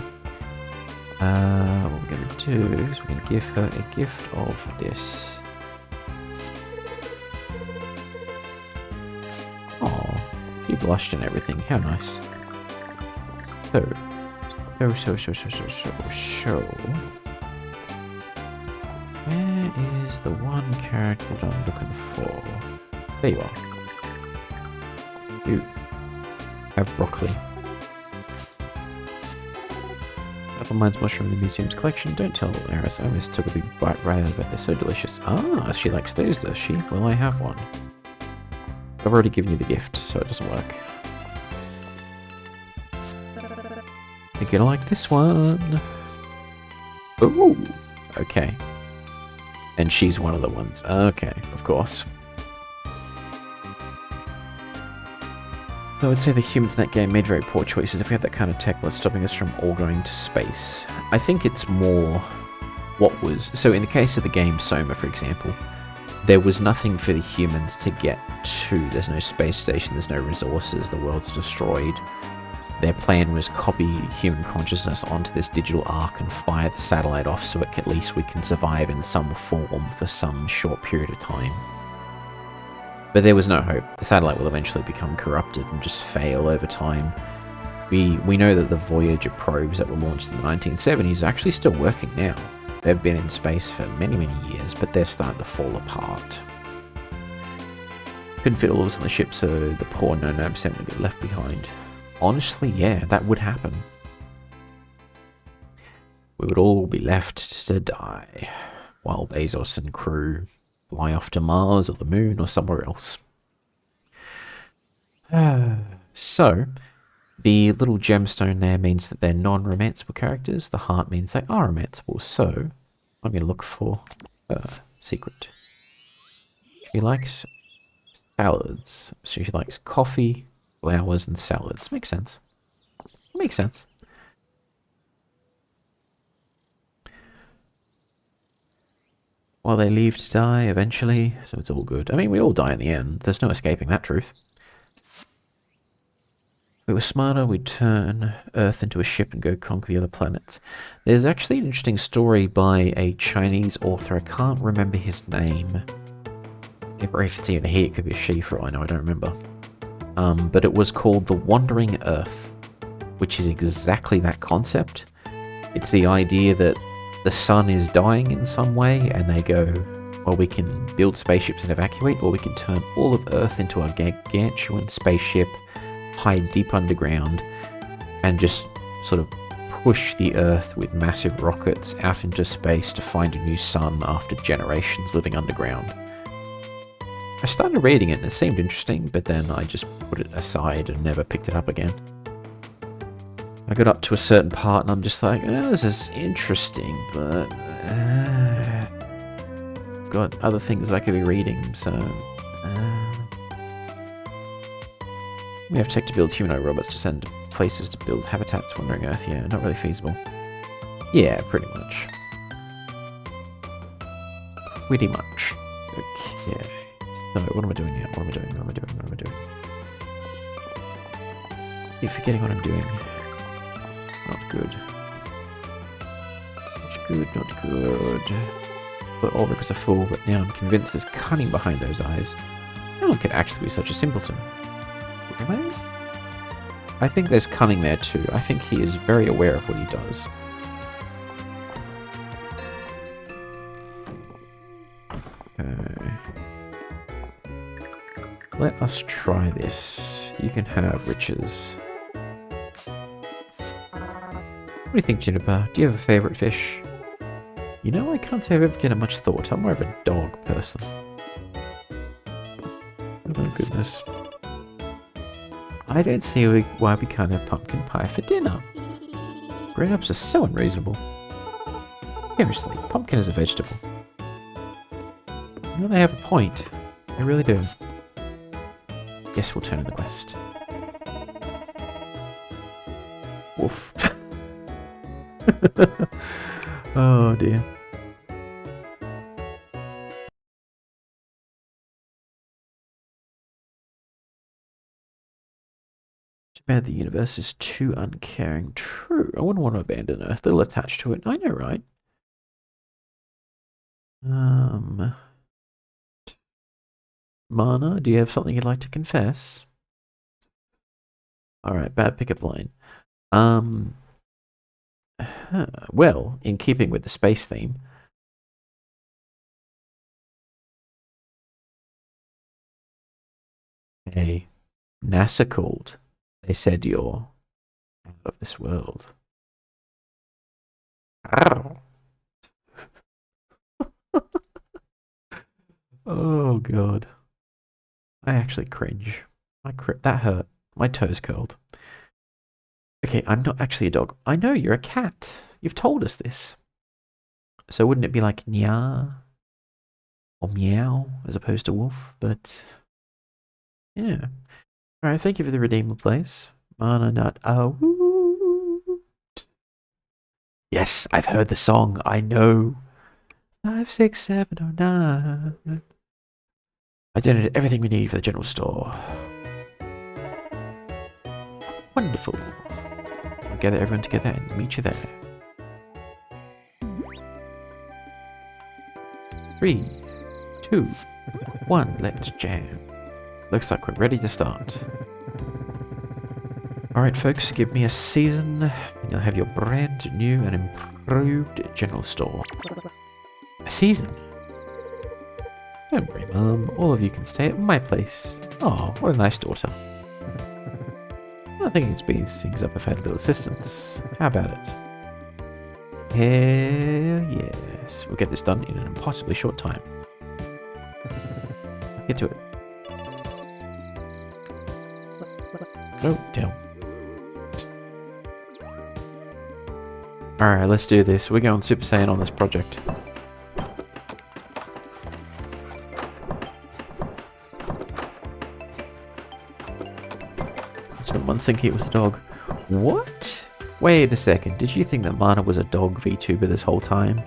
What we're gonna do is we're gonna give her a gift of this. Oh, she blushed and everything. How nice. So. Where is the one character that I'm looking for? There you are. You have broccoli. Apple Mine's mushroom in the museum's collection. Don't tell Eris. I almost took a big bite right out of it. They're so delicious. Ah, she likes those, does she? Well, I have one. I've already given you the gift, so it doesn't work. You're gonna like this one. Ooh, okay. And she's one of the ones. Okay, of course. I would say the humans in that game made very poor choices. If we had that kind of tech, what's stopping us from all going to space? I think it's more what was... So in the case of the game Soma, for example, there was nothing for the humans to get to. There's no space station, there's no resources, the world's destroyed. Their plan was copy human consciousness onto this digital ark and fire the satellite off so at least we can survive in some form for some short period of time. But there was no hope. The satellite will eventually become corrupted and just fail over time. We know that the Voyager probes that were launched in the 1970s are actually still working now. They've been in space for many, many years, but they're starting to fall apart. Couldn't fit all of us on the ship, so the poor 99% would be left behind. Honestly, yeah, that would happen. We would all be left to die, while Bezos and crew fly off to Mars or the moon or somewhere else. So, the little gemstone there means that they're non-romanceable characters. The heart means they are romanceable. So, I'm going to look for a secret. She likes salads. So she likes coffee, flowers, and salads. Makes sense. Makes sense. while they leave to die eventually, so it's all good. I mean, we all die in the end. There's no escaping that truth. If we were smarter, we'd turn Earth into a ship and go conquer the other planets. There's actually an interesting story by a Chinese author. I can't remember his name. If it's even he, it could be a she for all I know, I don't remember. But it was called The Wandering Earth, which is exactly that concept. It's the idea that the sun is dying in some way, and they go, well, we can build spaceships and evacuate, or we can turn all of Earth into a gargantuan spaceship, hide deep underground, and just sort of push the Earth with massive rockets out into space to find a new sun after generations living underground. I started reading it and it seemed interesting, but then I just put it aside and never picked it up again. I got up to a certain part and I'm just like, oh, this is interesting, but I've got other things I could be reading, so we have tech to build humanoid robots to send places to build habitats wandering Earth. Yeah, not really feasible. Yeah, pretty much. Pretty much. Okay. So, what am I doing now? What am I doing? What am I doing? What am I doing? Keep forgetting what I'm doing. Not good. Not good, not good. But Ulrich was a fool, but now I'm convinced there's cunning behind those eyes. No one could actually be such a simpleton. Really? I think there's cunning there too. I think he is very aware of what he does. Okay. Let us try this. You can have riches. What do you think, Juniper? Do you have a favourite fish? You know, I can't say I've ever given it much thought. I'm more of a dog person. Oh my goodness. I don't see why we can't have pumpkin pie for dinner. Grown-ups are so unreasonable. Seriously, pumpkin is a vegetable. You know, they have a point. They really do. Yes, we'll turn in the west. Woof. Oh dear. Too bad the universe is too uncaring. True, I wouldn't want to abandon Earth. They'll attach to it. I know, right? Mana, do you have something you'd like to confess? Alright, bad pickup line. Well, in keeping with the space theme. Hey, NASA called. They said you're out of this world. Ow. Oh god. I actually cringe. That hurt. My toes curled. Okay, I'm not actually a dog. I know you're a cat. You've told us this. So wouldn't it be like nya or meow as opposed to wolf? But yeah. Alright, thank you for the redeemable place. Mana nut. Oh. Yes, I've heard the song. I know. 5, 6, 7, or 9. I donated everything we need for the general store. Wonderful. I'll gather everyone together and meet you there. 3, 2, 1, let's jam. Looks like we're ready to start. Alright folks, give me a season and you'll have your brand new and improved general store. A season? Don't worry, Mum. All of you can stay at my place. Oh, what a nice daughter. I think it's speed things up if I had a little assistance. How about it? Hell yes. We'll get this done in an impossibly short time. Get to it. Oh, damn. Alright, let's do this. We're going Super Saiyan on this project. Someone's thinking it was a dog. What? Wait a second. Did you think that Mana was a dog VTuber this whole time?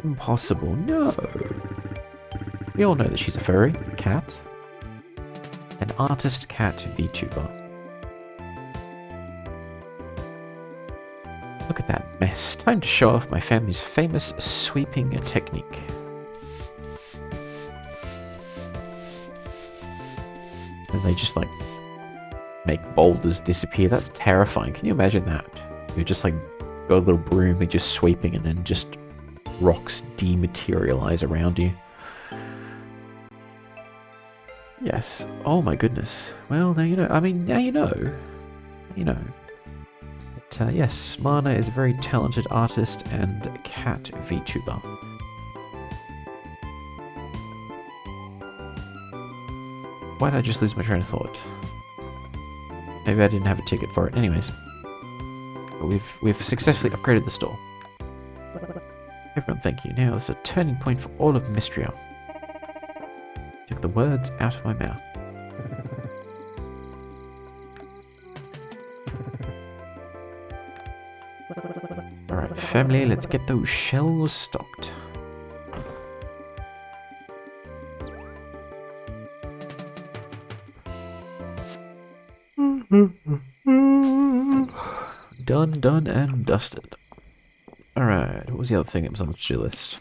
Impossible. No. We all know that she's a furry cat. An artist cat VTuber. Look at that mess. Time to show off my family's famous sweeping technique. And they just like make boulders disappear. That's terrifying. Can you imagine that? You're just like got a little broom, you're just sweeping, and then just rocks dematerialize around you. Yes. Oh my goodness. Well, now you know. I mean, now you know. You know. But yes, Mana is a very talented artist and cat VTuber. Why did I just lose my train of thought? Maybe I didn't have a ticket for it. Anyways. But we've successfully upgraded the store. Everyone, thank you. Now there's a turning point for all of Mistria. Took the words out of my mouth. Alright, family, let's get those shelves stocked. Done and dusted. Alright, what was the other thing that was on the to-do list?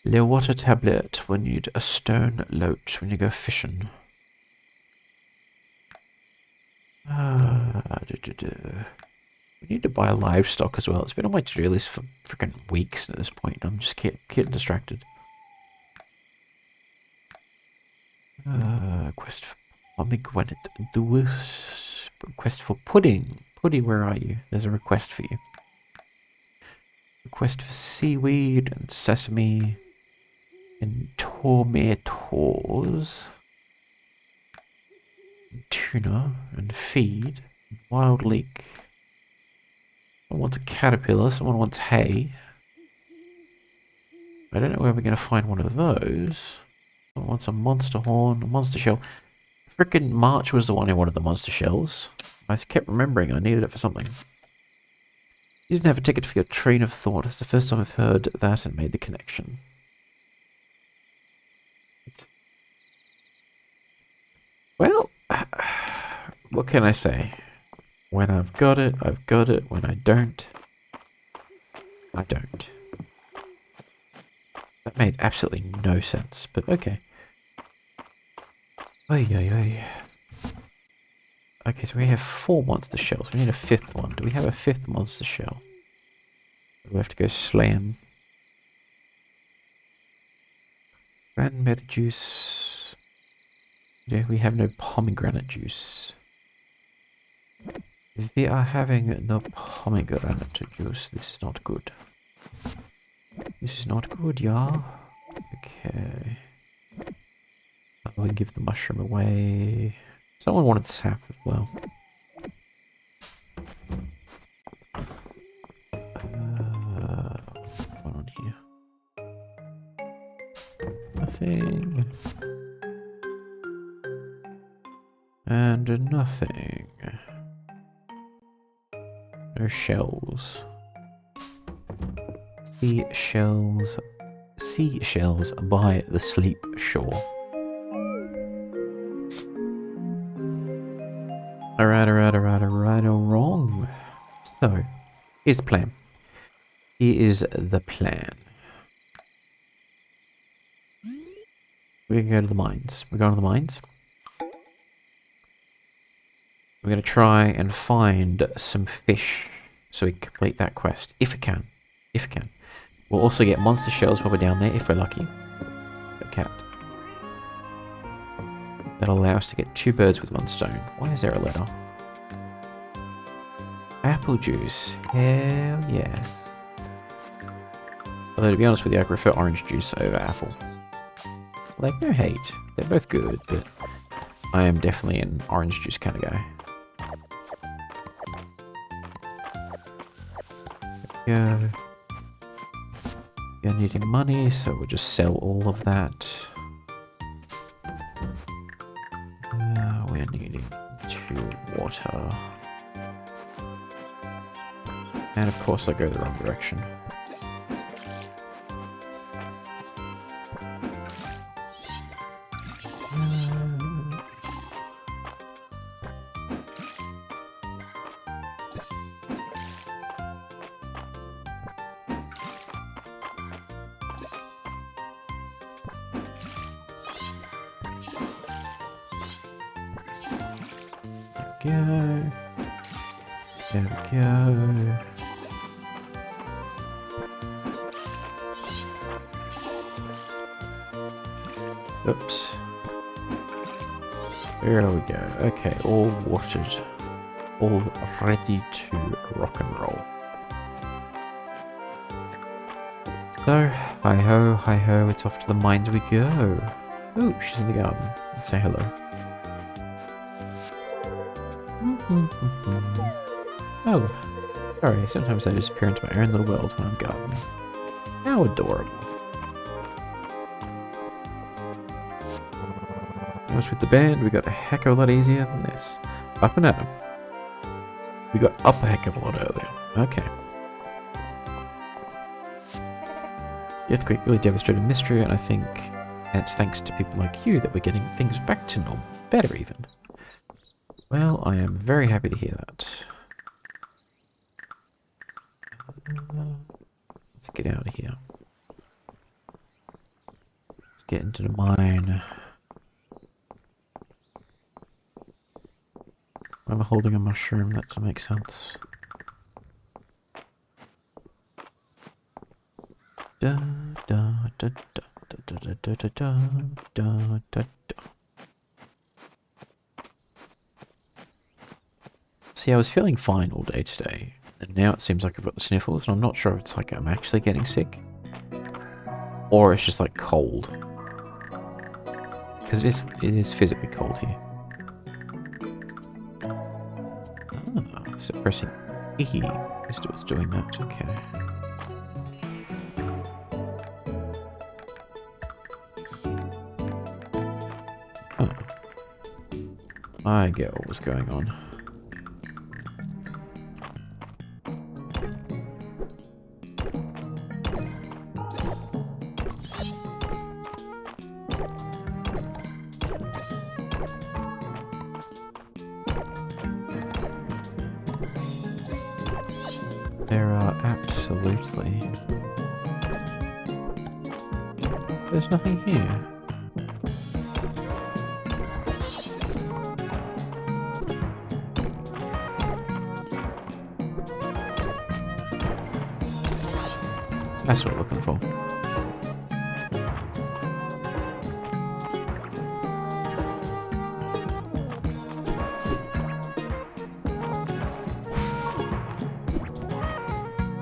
Le water tablet. We need a stone loach when you go fishing. We need to buy livestock as well. It's been on my to-do list for freaking weeks at this point. I'm just getting distracted. Quest for pomegranate juice. Request for pudding. Pudding, where are you? There's a request for you. Request for seaweed and sesame and tomatoes. Tuna and feed. Wild leek. Someone wants a caterpillar. Someone wants hay. I don't know where we're going to find one of those. Someone wants a monster horn, a monster shell. Frickin' March was the one who wanted the monster shells. I kept remembering I needed it for something. You didn't have a ticket for your train of thought. It's the first time I've heard that and made the connection. Well, what can I say? When I've got it, I've got it. When I don't, I don't. That made absolutely no sense, but okay. Ay, ay, ay. Okay, so we have 4 monster shells. We need a 5th one. Do we have a 5th monster shell? We have to go slam. Cranberry juice. Yeah, we have no pomegranate juice. We are having no pomegranate juice. This is not good. This is not good, y'all. Okay. I will give the mushroom away. Someone wanted sap as well. What on here? Nothing. And nothing. No shells. Seashells by the sleep shore. Alright, wrong. So, here's the plan. Here is the plan. We're gonna go to the mines. We're going to the mines. We're gonna try and find some fish so we can complete that quest. If we can. If we can. We'll also get monster shells while we're down there, if we're lucky. A cat. That'll allow us to get 2 birds with 1 stone. Why is there a letter? Apple juice. Hell yes. Although to be honest with you, I prefer orange juice over apple. Like, no hate. They're both good, but I am definitely an orange juice kind of guy. There we go. You're needing money, so we'll just sell all of that. We're needing 2 water. And of course I go the wrong direction. Go. There we go. Oops. There we go. Okay, all watered. All ready to rock and roll. So, hi ho, it's off to the mines we go. Ooh, she's in the garden. Let's say hello. Oh, sorry, sometimes I disappear into my own little world when I'm gardening. How adorable. Notice with the band, we got a heck of a lot easier than this. Up and at 'em. We got up a heck of a lot earlier. Okay. The earthquake really devastated Mistria, and I think it's thanks to people like you that we're getting things back to normal. Better even. Well, I am very happy to hear that. Let's get out of here. Let's get into the mine. I'm holding a mushroom, that doesn't make sense. Da da da da da da da da da da da. See, I was feeling fine all day today, and now it seems like I've got the sniffles, and I'm not sure if it's like I'm actually getting sick, or it's just like cold. Because it is physically cold here. Ah, so pressing E is what's doing that, okay. Oh. I get what was going on. There are absolutely... There's nothing here. That's what we're looking for.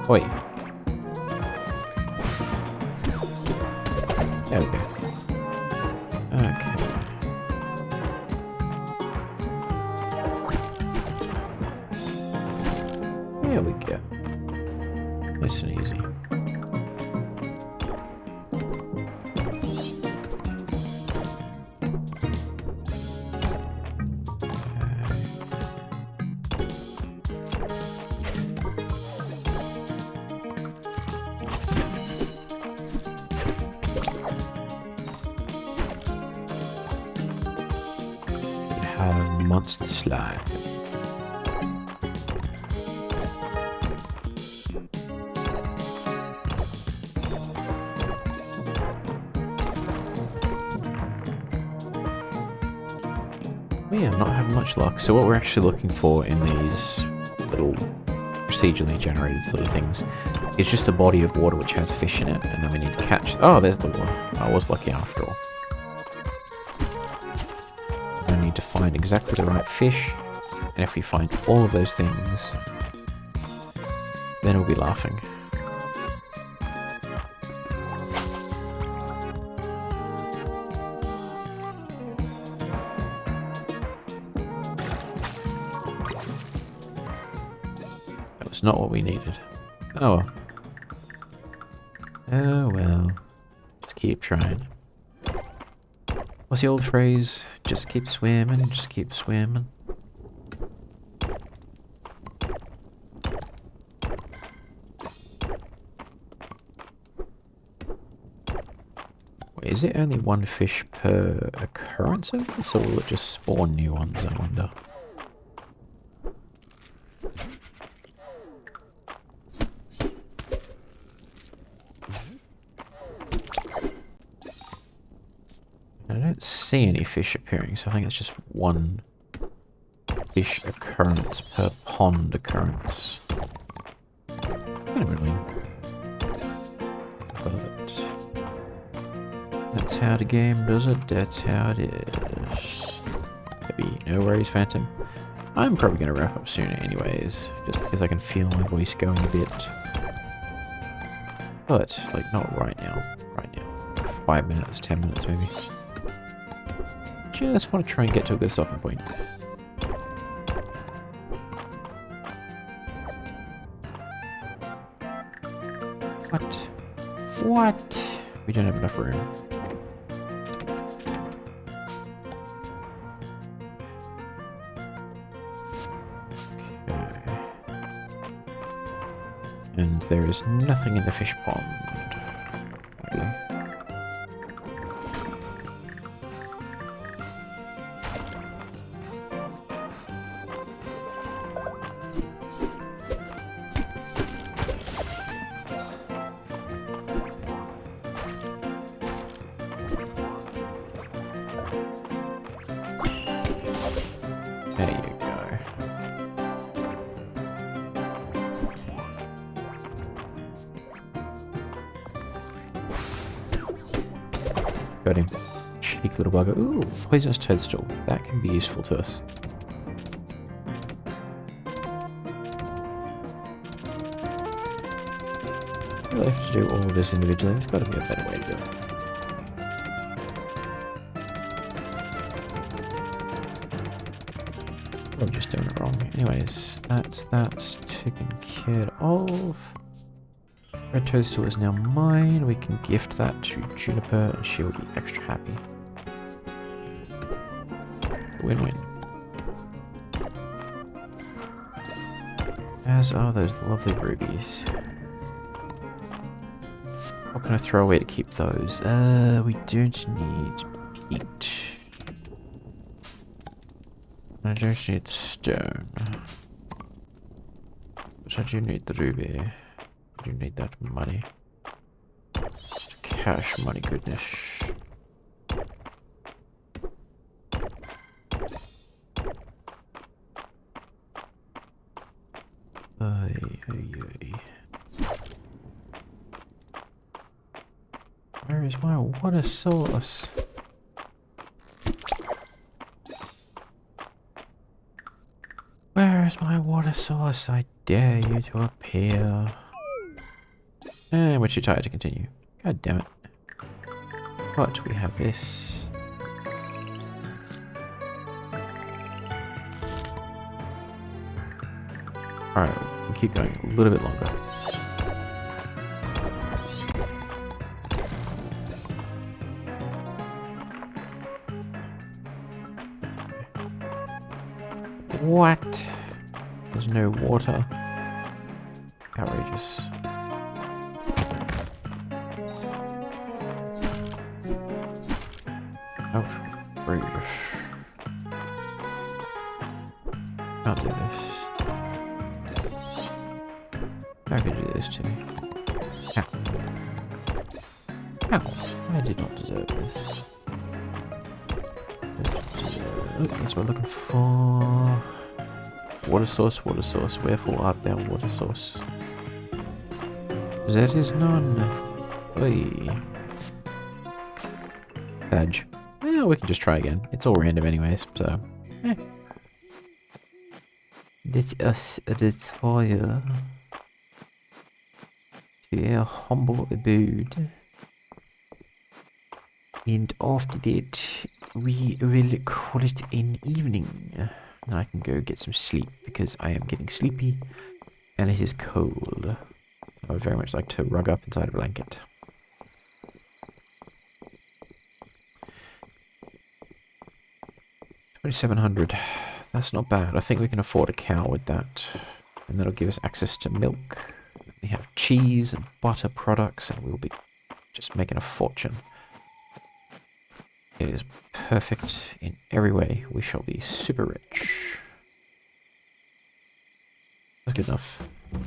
Oi. There we go. Okay. There we go. Nice and easy. Monster slime. We are not having much luck. So what we're actually looking for in these little procedurally generated sort of things is just a body of water which has fish in it, and then we need to catch... Oh, there's the one. I was lucky after all. I need to find exactly the right fish, and if we find all of those things, then we'll be laughing. That was not what we needed. Oh well. Oh well. Just keep trying. What's the old phrase? Just keep swimming, just keep swimming. Wait, is it only one fish per occurrence of this, or will it just spawn new ones, I wonder? I don't see any fish appearing, so I think it's just one fish occurrence per pond occurrence. Kind of annoying. But that's how the game does it, that's how it is. Maybe no worries, Phantom. I'm probably going to wrap up soon anyways, just because I can feel my voice going a bit. But, like, not right now. Right now. 5 minutes, 10 minutes maybe. Just want to try and get to a good stopping point. What? What? We don't have enough room. Okay. And there is nothing in the fish pond. Really. There you go. Got him. Cheeky little bugger. Ooh, poisonous toadstool. That can be useful to us. Really have to do all of this individually. There's got to be a better way to do it. I'm just doing it wrong. Anyways, that's taken care of. Red toadstool is now mine. We can gift that to Juniper and she'll be extra happy. Win-win. As are those lovely rubies. What can I throw away to keep those? We don't need peat. I don't need stone. But I do need the ruby. I do need that money. Just cash money goodness. Where is my water source? Where is my water source? I dare you to appear. And we're too tired to continue. God damn it. But we have this. Alright, we can keep going a little bit longer. What? There's no water. Outrageous. Outrageous. Can't do this. I could do this too. Ow. Ow. I did not deserve this. That's what we're looking for. Water source, wherefore art thou water source? There is none. Oi. Badge. Well, we can just try again. It's all random anyways, so. Let us retire to our humble abode. And after that, we will call it an evening. And I can go get some sleep because I am getting sleepy and it is cold. I would very much like to rug up inside a blanket. $2,700. That's not bad. I think we can afford a cow with that. And that'll give us access to milk. We have cheese and butter products and we'll be just making a fortune. It is perfect in every way. We shall be super rich. That's good enough. I'm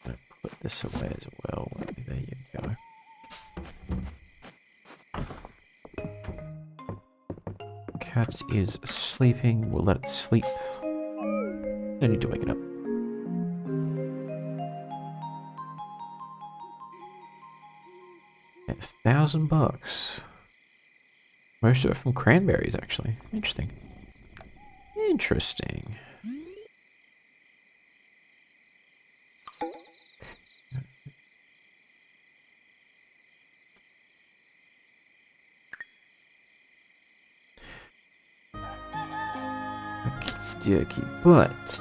gonna put this away as well. There you go. Cat is sleeping. We'll let it sleep. No need to wake it up. $1,000. Most of it from cranberries, actually. Interesting. Interesting. Okay, but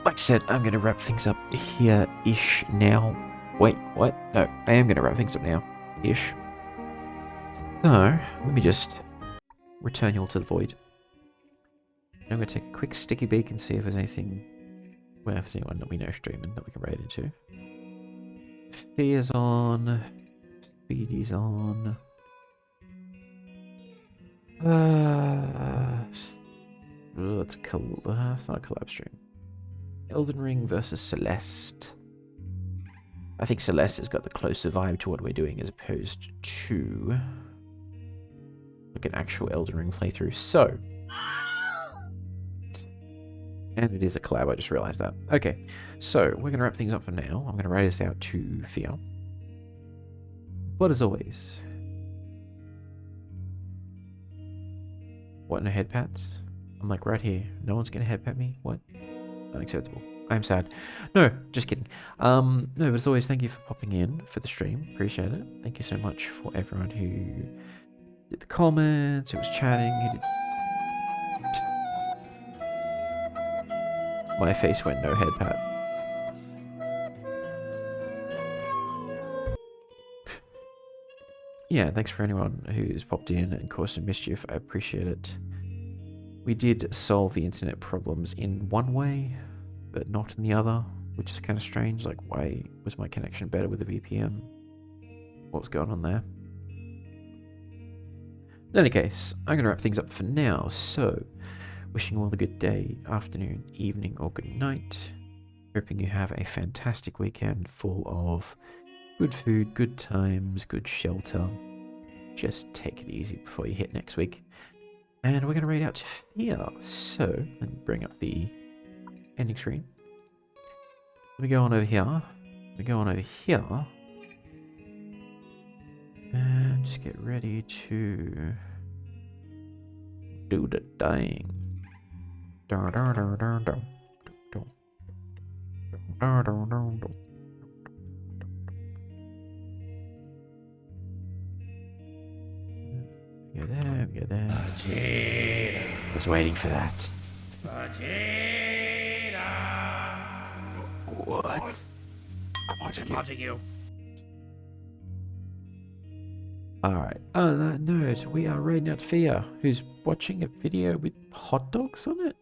like I said, I'm gonna wrap things up here-ish now. Wait, what? No, I am gonna wrap things up now-ish. So, let me just return you all to the void. I'm gonna take a quick sticky beak and see if there's anything, well, if there's anyone that we know streaming that we can raid into. Fear's on. Speedy's on. It's not a collab stream. Elden Ring versus Celeste. I think Celeste has got the closer vibe to what we're doing as opposed to like an actual Elden Ring playthrough. So, and it is a collab, I just realized that. Okay, so we're going to wrap things up for now. I'm going to raise this out to Fia. But as always, what, no head pats? I'm like right here. No one's going to head pat me? What? Unacceptable. I'm sad. No, just kidding. No, but as always, thank you for popping in for the stream. Appreciate it. Thank you so much for everyone who did the comments, who was chatting, who did... My face went no head pat. Yeah, thanks for anyone who's popped in and caused some mischief. I appreciate it. We did solve the internet problems in one way, but not in the other, which is kind of strange. Like, why was my connection better with the VPN? What was going on there? In any case, I'm going to wrap things up for now. So, wishing you all a good day, afternoon, evening, or good night. Hoping you have a fantastic weekend full of good food, good times, good shelter. Just take it easy before you hit next week. And we're going to raid out to Fear. So, let me bring up the ending screen. Let me go on over here. Let me go on over here. And just get ready to do the thing. Get there. Vegeta. I was waiting for that. Vegeta. What? I'm watching you. Alright, on that note, we are raiding out Fia, who's watching a video with hot dogs on it?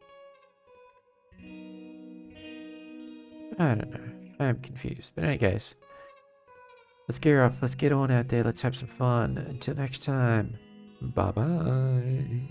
I don't know. I am confused. But in any case, let's gear up. Let's get on out there. Let's have some fun. Until next time, bye-bye.